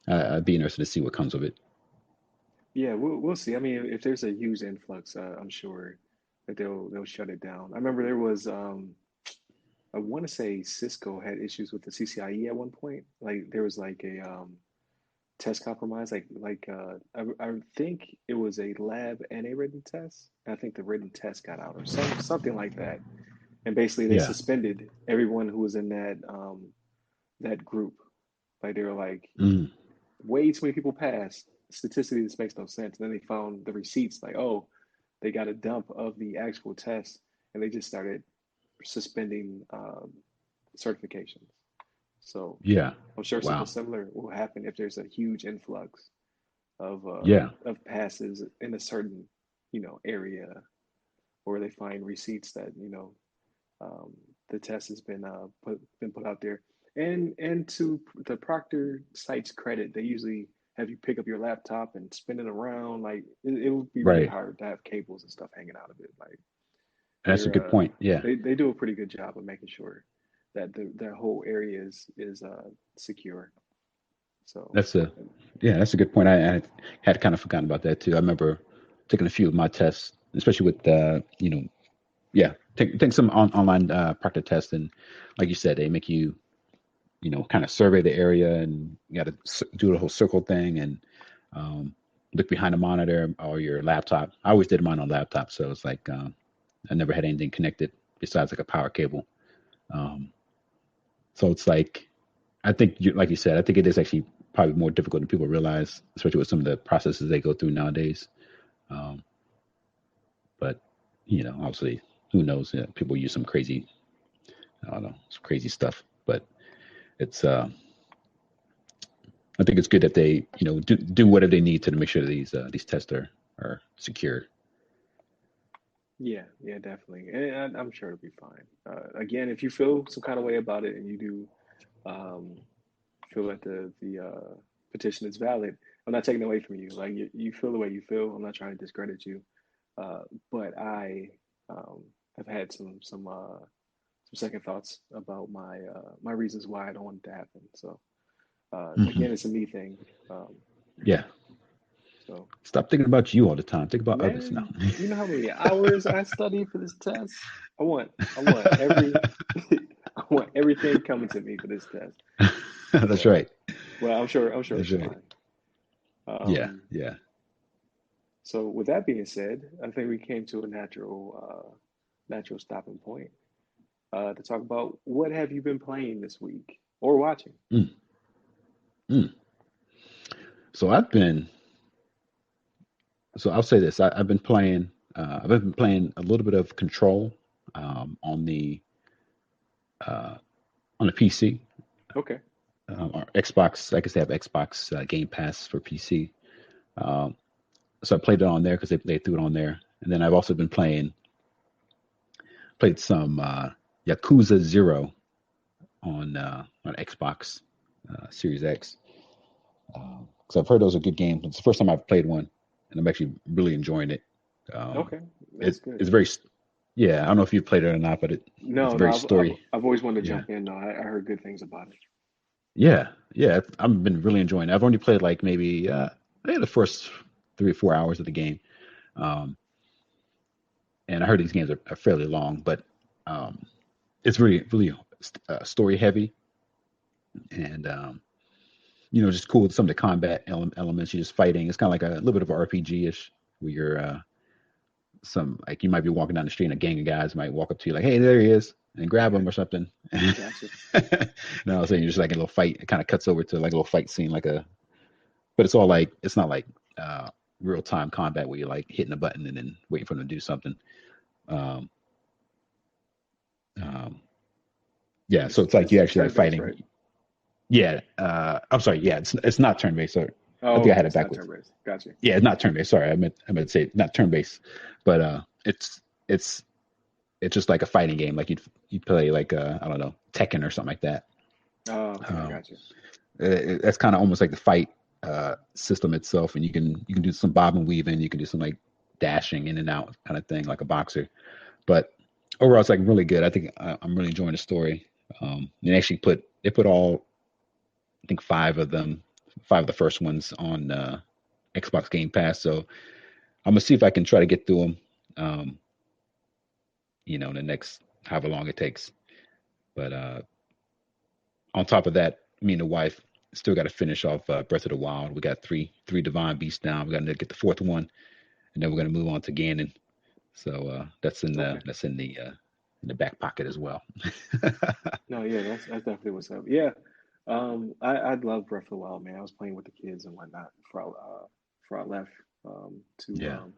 I'd be interested to see what comes of it. Yeah, we'll see. I mean, if there's a huge influx, I'm sure that they'll shut it down. I remember there was I want to say Cisco had issues with the CCIE at one point. Like there was like a test compromise. I think it was a lab and a written test. I think the written test got out or something like that. And basically they Yeah. suspended everyone who was in that group. Like they were like, Mm, way too many people passed. Statistically, this makes no sense. And then they found the receipts, like, oh, they got a dump of the actual test, and they just started suspending certifications. So yeah. I'm sure something Wow. similar will happen if there's a huge influx Yeah. of passes in a certain area, or they find receipts that um, the test has been put out there. And to the Proctor site's credit, they usually have you pick up your laptop and spin it around. Like it would be really Right. hard to have cables and stuff hanging out of it. Like That's a good point. Yeah. they do a pretty good job of making sure that the whole area is secure. So That's a yeah, that's a good point. I had kind of forgotten about that too. I remember taking a few of my tests, especially with yeah, take some online proctor tests, and like you said, they make you kind of survey the area, and you got to do the whole circle thing, and um, look behind the monitor or your laptop. I always did mine on laptop, so it's like I never had anything connected besides like a power cable. Um, so it's like I think, like you said, I think it is actually probably more difficult than people realize, especially with some of the processes they go through nowadays. Um, but obviously, who knows? People use some crazy, I don't know, some crazy stuff. But it's, I think it's good that they, do whatever they need to make sure that these tests are secure. yeah, yeah, definitely, and I'm sure it'll be fine. Again, if you feel some kind of way about it and you do um, feel that the petition is valid, I'm not taking it away from you. Like you feel the way you feel. I'm not trying to discredit you, but I um, have had some second thoughts about my reasons why I don't want it to happen. So Hmm. again, it's a me thing. Um, Yeah. so Stop thinking about you all the time. Think about others now. man, you know how many hours I studied for this test? I want every I want everything coming to me for this test. That's So right. well, I'm sure That's it's right. fine. Yeah. Um, Yeah. so with that being said, I think we came to a natural stopping point to talk about what have you been playing this week or watching. Mm, mm. So I'll say this. I've been playing. I've been playing a little bit of Control on uh, the PC Okay. or Xbox. I guess they have Xbox Game Pass for PC. Um, so I played it on there because they threw it on there. And then I've also been played some Yakuza Zero on Xbox Series X. So I've heard those are good games. It's the first time I've played one, and I'm actually really enjoying it. Um, Okay. That's it good. it's very yeah. I don't know if you've played it or not, but it's No, no, very story. I've always wanted to Yeah, jump in. No, I heard good things about it. yeah. I've been really enjoying it. I've only played like maybe the first 3 or 4 hours of the game, um, and I heard these games are fairly long, but um, it's really story heavy, and just cool with some of the combat elements. You're just fighting. It's kind of like a little bit of RPG ish, where you're some like you might be walking down the street and a gang of guys might walk up to you like, "Hey, there he is," and grab him or something. Gotcha. No, I was saying you're just like a little fight. It kind of cuts over to like a little fight scene, but it's all like it's not like uh, real time combat where you're like hitting a button and then waiting for them to do something. Um, um, yeah, so it's like It's you actually like turn based, fighting. right? Yeah, I'm sorry. Yeah, it's not turn based. Sorry, I Oh, think I okay. had it It's not backwards. turn based. Gotcha. Yeah, it's not turn based. Sorry, I meant to say not turn based, but it's it's just like a fighting game. Like you'd play like I don't know Tekken or something like that. Oh, okay. Um, Gotcha. that's kind of almost like the fight system itself, and you can do some bob and weaving. You can do some like dashing in and out kind of thing, like a boxer. But overall, it's like really good. I think I'm really enjoying the story. They actually put all, I think, five of the first ones on Xbox Game Pass. So I'm gonna see if I can try to get through them. Um, in the next however long it takes. But on top of that, me and the wife still got to finish off Breath of the Wild. We got three Divine Beasts down. We got to get the fourth one, and then we're gonna move on to Ganon. So Okay. that's in the back pocket as well. No, yeah, that's definitely what's up. Yeah. I love Breath of the Wild, man. I was playing with the kids and whatnot before I left um to Yeah. um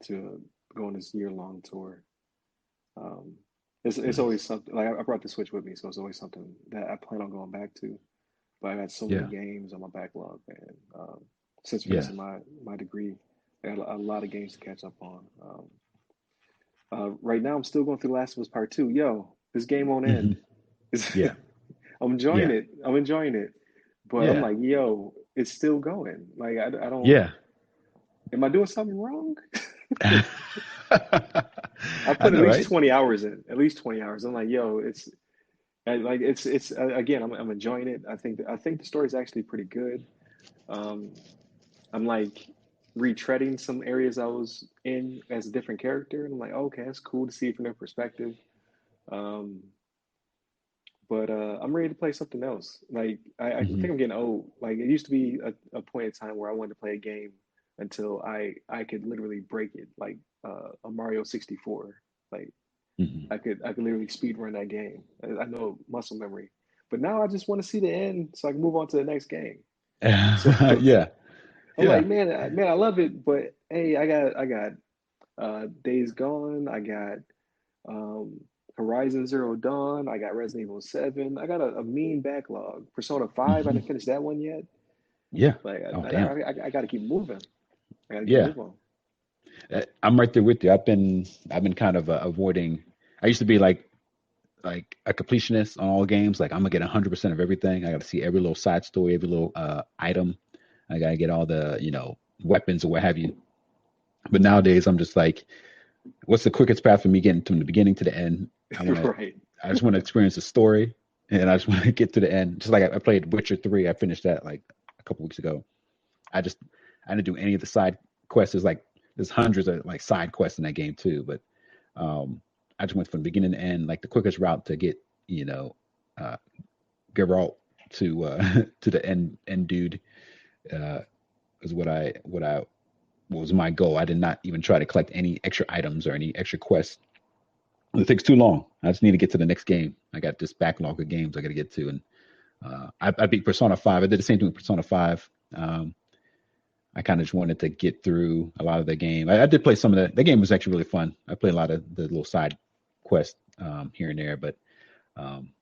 to go on this year-long tour. Um, it's always Nice. something like I brought the Switch with me, so it's always something that I plan on going back to. But I got so many Yeah. games on my backlog, man. Since Yeah. finishing my degree, I got a lot of games to catch up on. Right now, I'm still going through Last of Us Part Two. Yo, this game won't Hmm. end. Yeah. I'm enjoying Yeah. it. I'm enjoying it, but I'm Yeah. like, yo, it's still going. Like, I don't. Yeah. Am I doing something wrong? I I put at know, least right? 20 hours in. At least 20 hours. I'm like, yo, it's again. I'm enjoying it. I think the story is actually pretty good. Um, I'm like retreading some areas I was in as a different character, and I'm like, okay, that's cool to see it from their perspective. Um, but I'm ready to play something else. Like I think Hmm. I'm getting old. Like it used to be a point in time where I wanted to play a game until I could literally break it, like a Mario 64. Like Hmm. I could literally speed run that game. I know muscle memory. But now I just want to see the end so I can move on to the next game. So Yeah. I'm Yeah. like, man, I love it, but hey, I got Days Gone, I got um, Horizon Zero Dawn, I got Resident Evil 7, I got a mean backlog. Persona 5, I Hmm. didn't finish that one yet. Yeah. Like Oh, damn. I got to keep moving. I got to keep Yeah. moving on. I'm right there with you. I've been kind of avoiding. I used to be like a completionist on all games. Like I'm gonna get 100% of everything. I got to see every little side story, every little item. I gotta get all the weapons or what have you. But nowadays I'm just like, what's the quickest path for me getting from the beginning to the end? I want to. Right. I just want to experience the story, and I just want to get to the end. Just like I played Witcher 3. I finished that like a couple weeks ago. I just I didn't do any of the side quests. There's hundreds of like side quests in that game too, but um, I just went from beginning to end. Like the quickest route to get you know uh, Geralt to to the end dude uh, is what was my goal. I did not even try to collect any extra items or any extra quests. It takes too long. I just need to get to the next game. I got this backlog of games I got to get to, and I beat Persona 5. I did the same thing with Persona 5. I kind of just wanted to get through a lot of the game. I did play some of the game was actually really fun. I played a lot of the little side quests here and there, but um,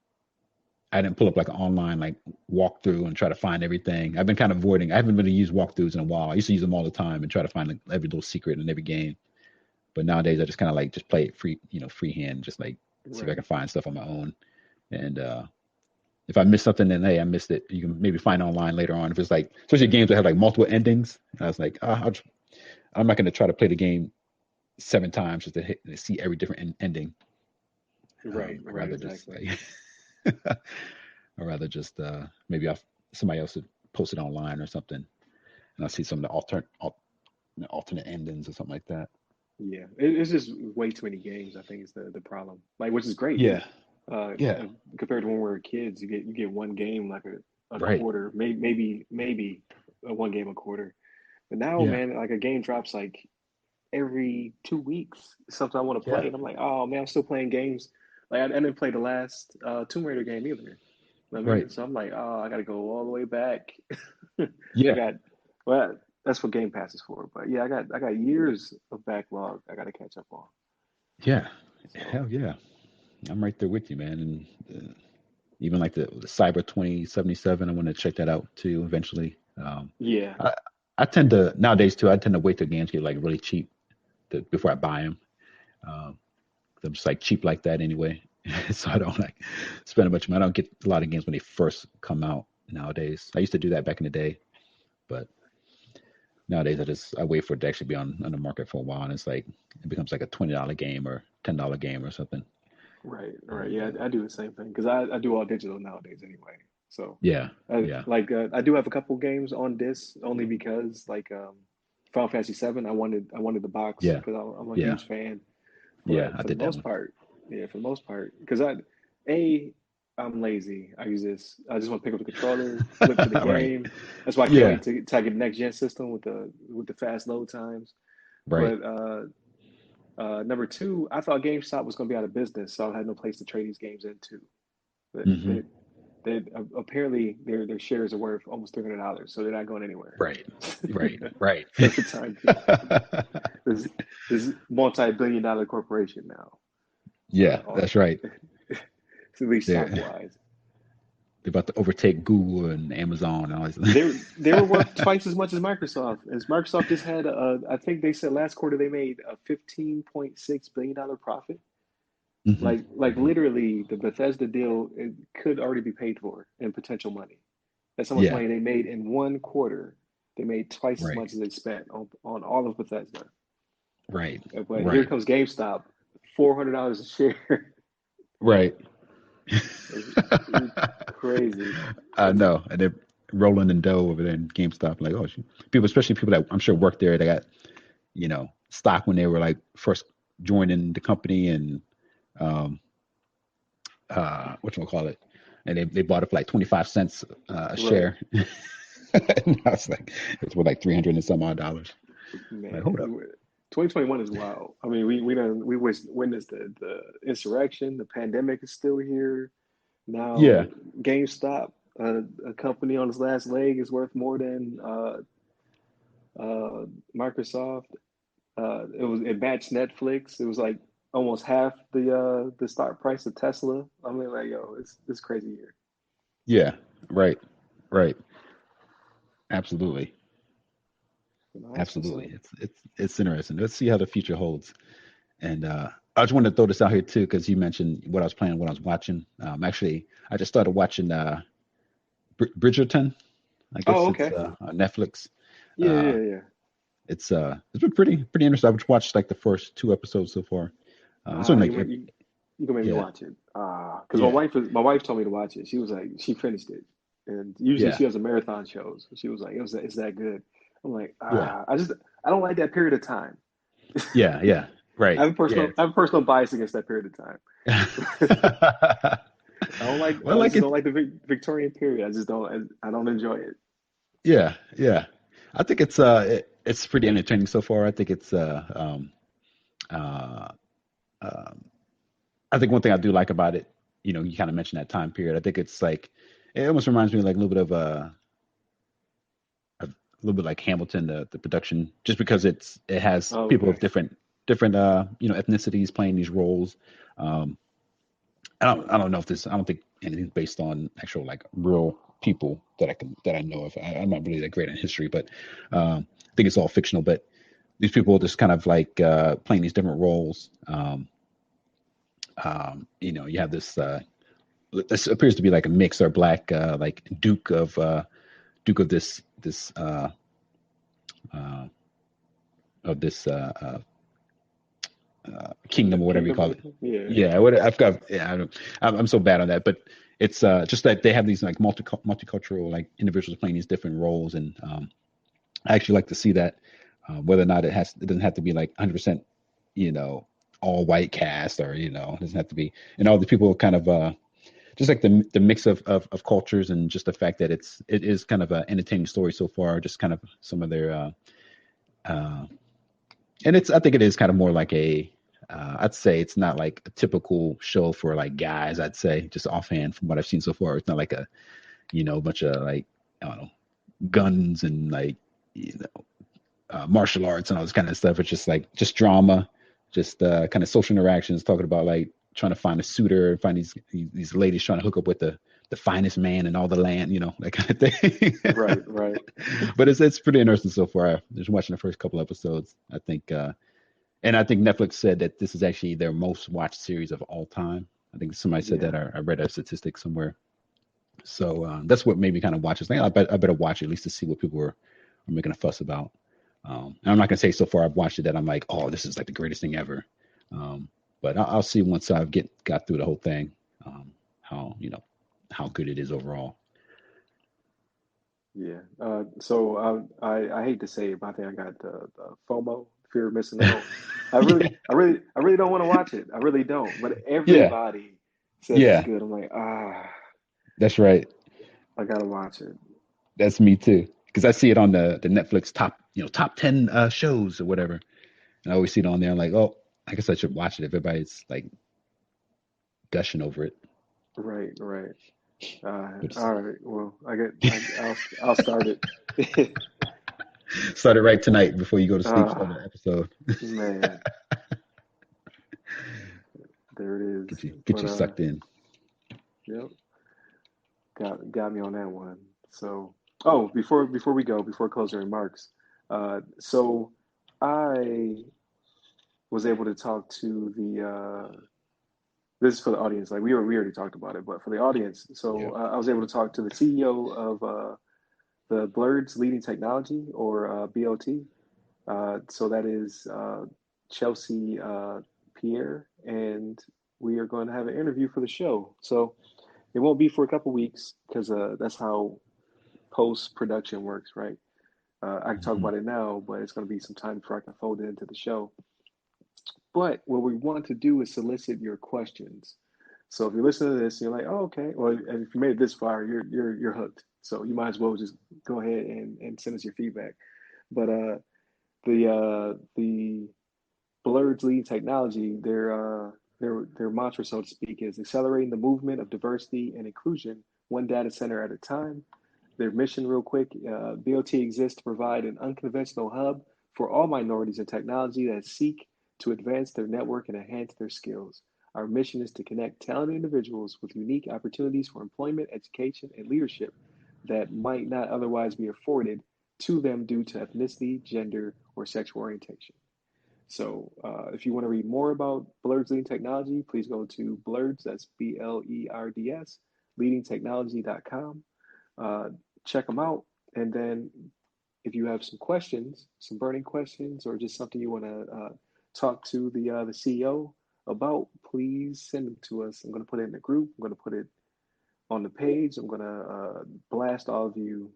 I didn't pull up like an online like walkthrough and try to find everything. I've been kind of avoiding. I haven't really used walkthroughs in a while. I used to use them all the time and try to find like every little secret in every game. But nowadays, I just kind of like just play it free, freehand, just like see if I Right. can find stuff on my own. And if I miss something, then hey, I missed it. You can maybe find online later on. If it's like, especially games that have like multiple endings, I was like, I'm not going to try to play the game 7 times just to see every different ending. Right. I'd Right. rather just Exactly. like, I'd rather just maybe somebody else would post it online or something, and I see some of the alternate endings or something like that. Yeah. It's just way too many games. I think is the problem. Like, which is great. Yeah, Uh, yeah, Compared to when we were kids, you get one game like a right. quarter, maybe one game a quarter. But now, Yeah, man, like a game drops like every 2 weeks. Something I want to play, yeah, and I'm like, oh man, I'm still playing games. Like I didn't play the last Tomb Raider game either. right. So I'm like, oh, I got to go all the way back. I Yeah, got, well, that's what Game Pass is for. But yeah, I got years of backlog I got to catch up on. yeah. So Hell yeah. I'm right there with you, man. And even like the Cyber 2077, I want to check that out too eventually. yeah, I, I tend to nowadays too. I tend to wait till games get like really cheap before I buy them. Um, I'm just like cheap like that anyway, so I don't like spend a bunch of money. I don't get a lot of games when they first come out nowadays. I used to do that back in the day, but nowadays I wait for it to actually be on the market for a while, and it's like it becomes like a $20 game or $10 game or something. Right, right. And Yeah, I do the same thing because I do all digital nowadays anyway. So yeah, I yeah, like I do have a couple games on disc only because like Final Fantasy 7 I wanted the box yeah, because I'm a yeah, huge fan. yeah. But I for the did that most one. part, yeah, for the most part, because I'm lazy. I use this. I just want to pick up the controller, flip to the Right. game. That's why I can't Yeah. wait to get the next gen system with the fast load times. Right. But number two, I thought GameStop was going to be out of business, so I had no place to trade these games into. But Hmm. they apparently their shares are worth almost $300, so they're not going anywhere Right. Right. Right. for the time being. This this multi-billion-dollar corporation now, Yeah, or that's right. at least stock They're wise. they're about to overtake Google and Amazon and all this. They were worth twice as much as Microsoft. As Microsoft just had I think they said last quarter they made a $15.6 billion profit. Hmm. Like Hmm. literally the Bethesda deal it could already be paid for in potential money. That's how much Yeah. money they made in one quarter. They made twice as Right. much as they spent on all of Bethesda. Right. But here Right. comes GameStop, $400 a share. Right. It's crazy. I It's, know. And they're rolling in dough over there in GameStop. Like, oh, shoot. People, especially people that I'm sure work there, they got, stock when they were like first joining the company and um what you call it. And they bought it for like 25 cents a right, share. And I was like, it's worth like 300 and some odd dollars. Like, hold up. man. 2021 is wild. I mean, we witnessed the insurrection. The pandemic is still here. Yeah. Now, GameStop, a company on its last leg, is worth more than Microsoft. It matched Netflix. It was like almost half the stock price of Tesla. I mean, like yo, it's crazy year. Yeah. Right. Right. Absolutely. That's what's Absolutely. up. It's interesting. Let's see how the future holds. And I just wanted to throw this out here too, because you mentioned what I was playing, what I was watching. Actually, I just started watching Bridgerton. I Oh, guess it's okay. on Netflix. Yeah, Uh, yeah, yeah. it's been pretty interesting. I've watched like the first two episodes so far. It's Ah, only you like you gonna make me yeah, watch it. Because yeah, my wife told me to watch it. She was like, she finished it, and usually yeah, she has a marathon shows. She was like, it's that good. I'm like, yeah, I don't like that period of time. yeah, yeah. Right. Yeah. I have a personal bias against that period of time. Well, I like just it. don't like the Victorian period. I just don't, I don't enjoy it. Yeah, yeah. I think it's pretty entertaining so far. I think it's uh, um, I think one thing I do like about it, you kind of mentioned that time period. I think it's like it almost reminds me like a little bit of a little bit like Hamilton, the production, just because it has Oh, people of okay. different ethnicities playing these roles. Um, I don't know if this I don't think anything's based on actual like real people that I know of. I'm not really that great in history, but I think it's all fictional. But these people just kind of like playing these different roles. You have this appears to be like a mix or black like duke of uh, this kingdom or whatever you call Kingdom. it. Yeah. Yeah, what I've got. Yeah, I'm so bad on that, but it's just that they have these like multicultural like individuals playing these different roles, and I actually like to see that. Whether or not it doesn't have to be like 100%, you know, all white cast, or it doesn't have to be, and all the people kind of just like the mix of cultures, and just the fact that it is kind of an entertaining story so far. Just kind of some of their uh, and I think it is kind of more like I'd say it's not like a typical show for like guys. I'd say just offhand from what I've seen so far, it's not like a bunch of like I don't know guns and like martial arts and all this kind of stuff. It's just drama, just kind of social interactions, talking about like trying to find a suitor, find these ladies trying to hook up with the finest man in all the land, that kind of thing. Right, right. But it's pretty interesting so far. Just watching the first couple episodes, I think, and I think Netflix said that this is actually their most watched series of all time. I think somebody said Yeah. that. I read a statistic somewhere. So that's what made me kind of watch this thing. I better watch it at least to see what people are making a fuss about. And I'm not gonna say so far I've watched it that I'm like, oh, this is like the greatest thing ever. Um, But I'll see once I've got through the whole thing, how how good it is overall. Yeah. So I hate to say it, but I think I got the FOMO, fear of missing out. I really don't want to watch it. I really don't. But Yeah, everybody says it's yeah, good. I'm like, that's right. I gotta watch it. That's me too. Because I see it on the Netflix top 10 shows or whatever, and I always see it on there. I'm like, oh, I guess I should watch it if everybody's like gushing over it. Right, right. But All right. Well, I'll start it. start it right tonight before you go to sleep. uh, Start the episode. Man, there it is. Get But you sucked in. yep, got me on that one. So, before we go, before closing remarks, so I was able to talk to the this is for the audience. Like we already talked about it, but for the audience, Yeah. so I was able to talk to the CEO of the Blurred's Leading Technology, or BLT. So that is Chelsea Pierre, and we are going to have an interview for the show. So it won't be for a couple weeks because that's how post production works, right? I can talk Hmm. about it now, but it's going to be some time before I can fold it into the show. But what we want to do is solicit your questions. So if you're listening to this, and you're like, "Oh, okay." Well, if you made it this far, you're hooked. So you might as well just go ahead and send us your feedback. But the Blurred's leading technology, their mantra, so to speak, is accelerating the movement of diversity and inclusion, one data center at a time. Their mission, real quick, BOT exists to provide an unconventional hub for all minorities in technology that seek to advance their network and enhance their skills. Our mission is to connect talented individuals with unique opportunities for employment, education, and leadership that might not otherwise be afforded to them due to ethnicity, gender, or sexual orientation. So if you want to read more about Blurred's leading technology, please go to Blurred's, that's BLERDS, leadingtechnology.com. Uh, Check them out. And then if you have some questions, some burning questions, or just something you want to talk to the CEO about, please send them to us. I'm going to put it in the group. I'm going to put it on the page. I'm going to blast all of you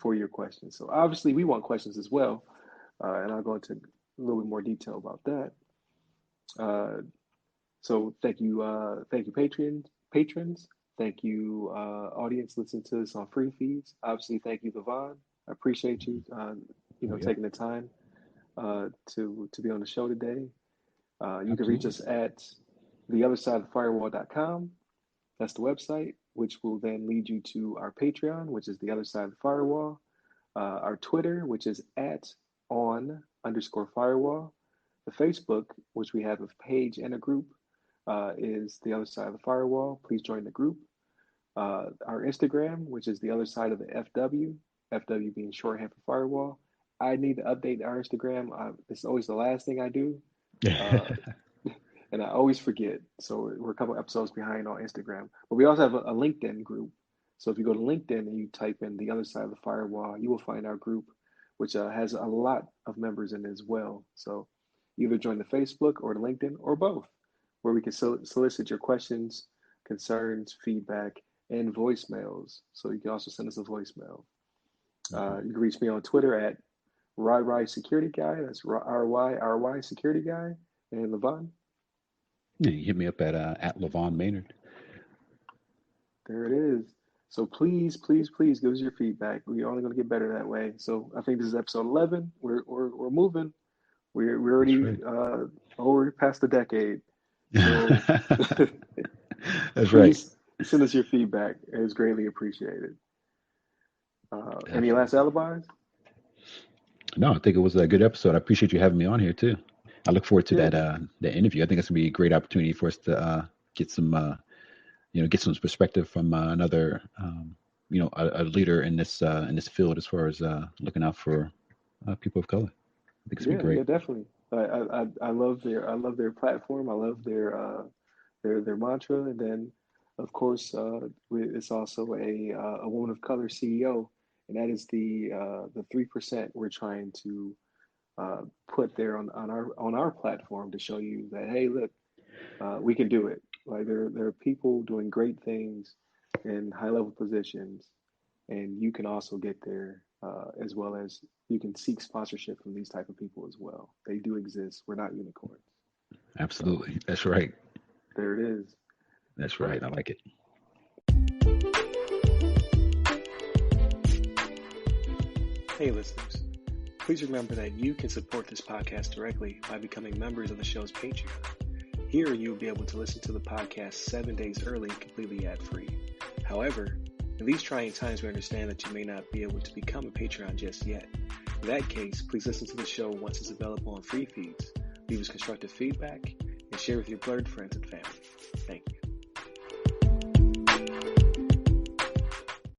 for your questions. So obviously, we want questions as well, and I'll go into a little bit more detail about that. Uh, so thank you, patrons. Thank you, audience, listening to this on free feeds. Obviously, thank you, Levon. I appreciate you, Oh yeah, taking the time to be on the show today. You can reach absolutely. us at theothersideofthefirewall.com. That's the website, which will then lead you to our Patreon, which is the other side of the firewall. Our Twitter, which is at @on_firewall. The Facebook, which we have a page and a group, is the other side of the firewall. Please join the group. Our Instagram, which is the other side of the FW, FW being shorthand for firewall. I need to update our Instagram. It's always the last thing I do, uh, and I always forget. So we're a couple episodes behind on Instagram. But we also have a LinkedIn group. So if you go to LinkedIn and you type in the other side of the firewall, you will find our group, which has a lot of members in it as well. So either join the Facebook or the LinkedIn or both, where we can solicit your questions, concerns, feedback, and voicemails. So you can also send us a voicemail. Mhm. You can reach me on Twitter at RyRy Security Guy. That's RYRY Security Guy. And Levon, Yeah, you hit me up at Levon Maynard. there it is. So please, please, please give us your feedback. We're only going to get better that way. So I think this is episode 11. We're moving. We're That's already right. over past the decade. So That's right. please send us your feedback. It's greatly appreciated. Any last Absolutely. alibis? No, I think it was a good episode. I appreciate you having me on here too. I look forward to Yeah, that interview. I think it's gonna be a great opportunity for us to get some get some perspective from another a leader in this field as far as looking out for people of color. I think it's gonna be yeah, yeah, great. definitely. I love their platform. I love their mantra, and then of course it's also a woman of color CEO, and that is the 3% we're trying to put there on our platform to show you that, hey, look, We can do it. Like there are people doing great things in high level positions, and you can also get there as well as you can seek sponsorship from these type of people as well. They do exist. We're not unicorns. So Absolutely. That's right. there it is. That's right. I like it. Hey, listeners. Please remember that you can support this podcast directly by becoming members of the show's Patreon. Here, you'll be able to listen to the podcast 7 days early, completely ad-free. However, in these trying times, we understand that you may not be able to become a Patreon just yet. In that case, please listen to the show once it's available on free feeds, leave us constructive feedback, and share with your blurred friends and family. Thank you.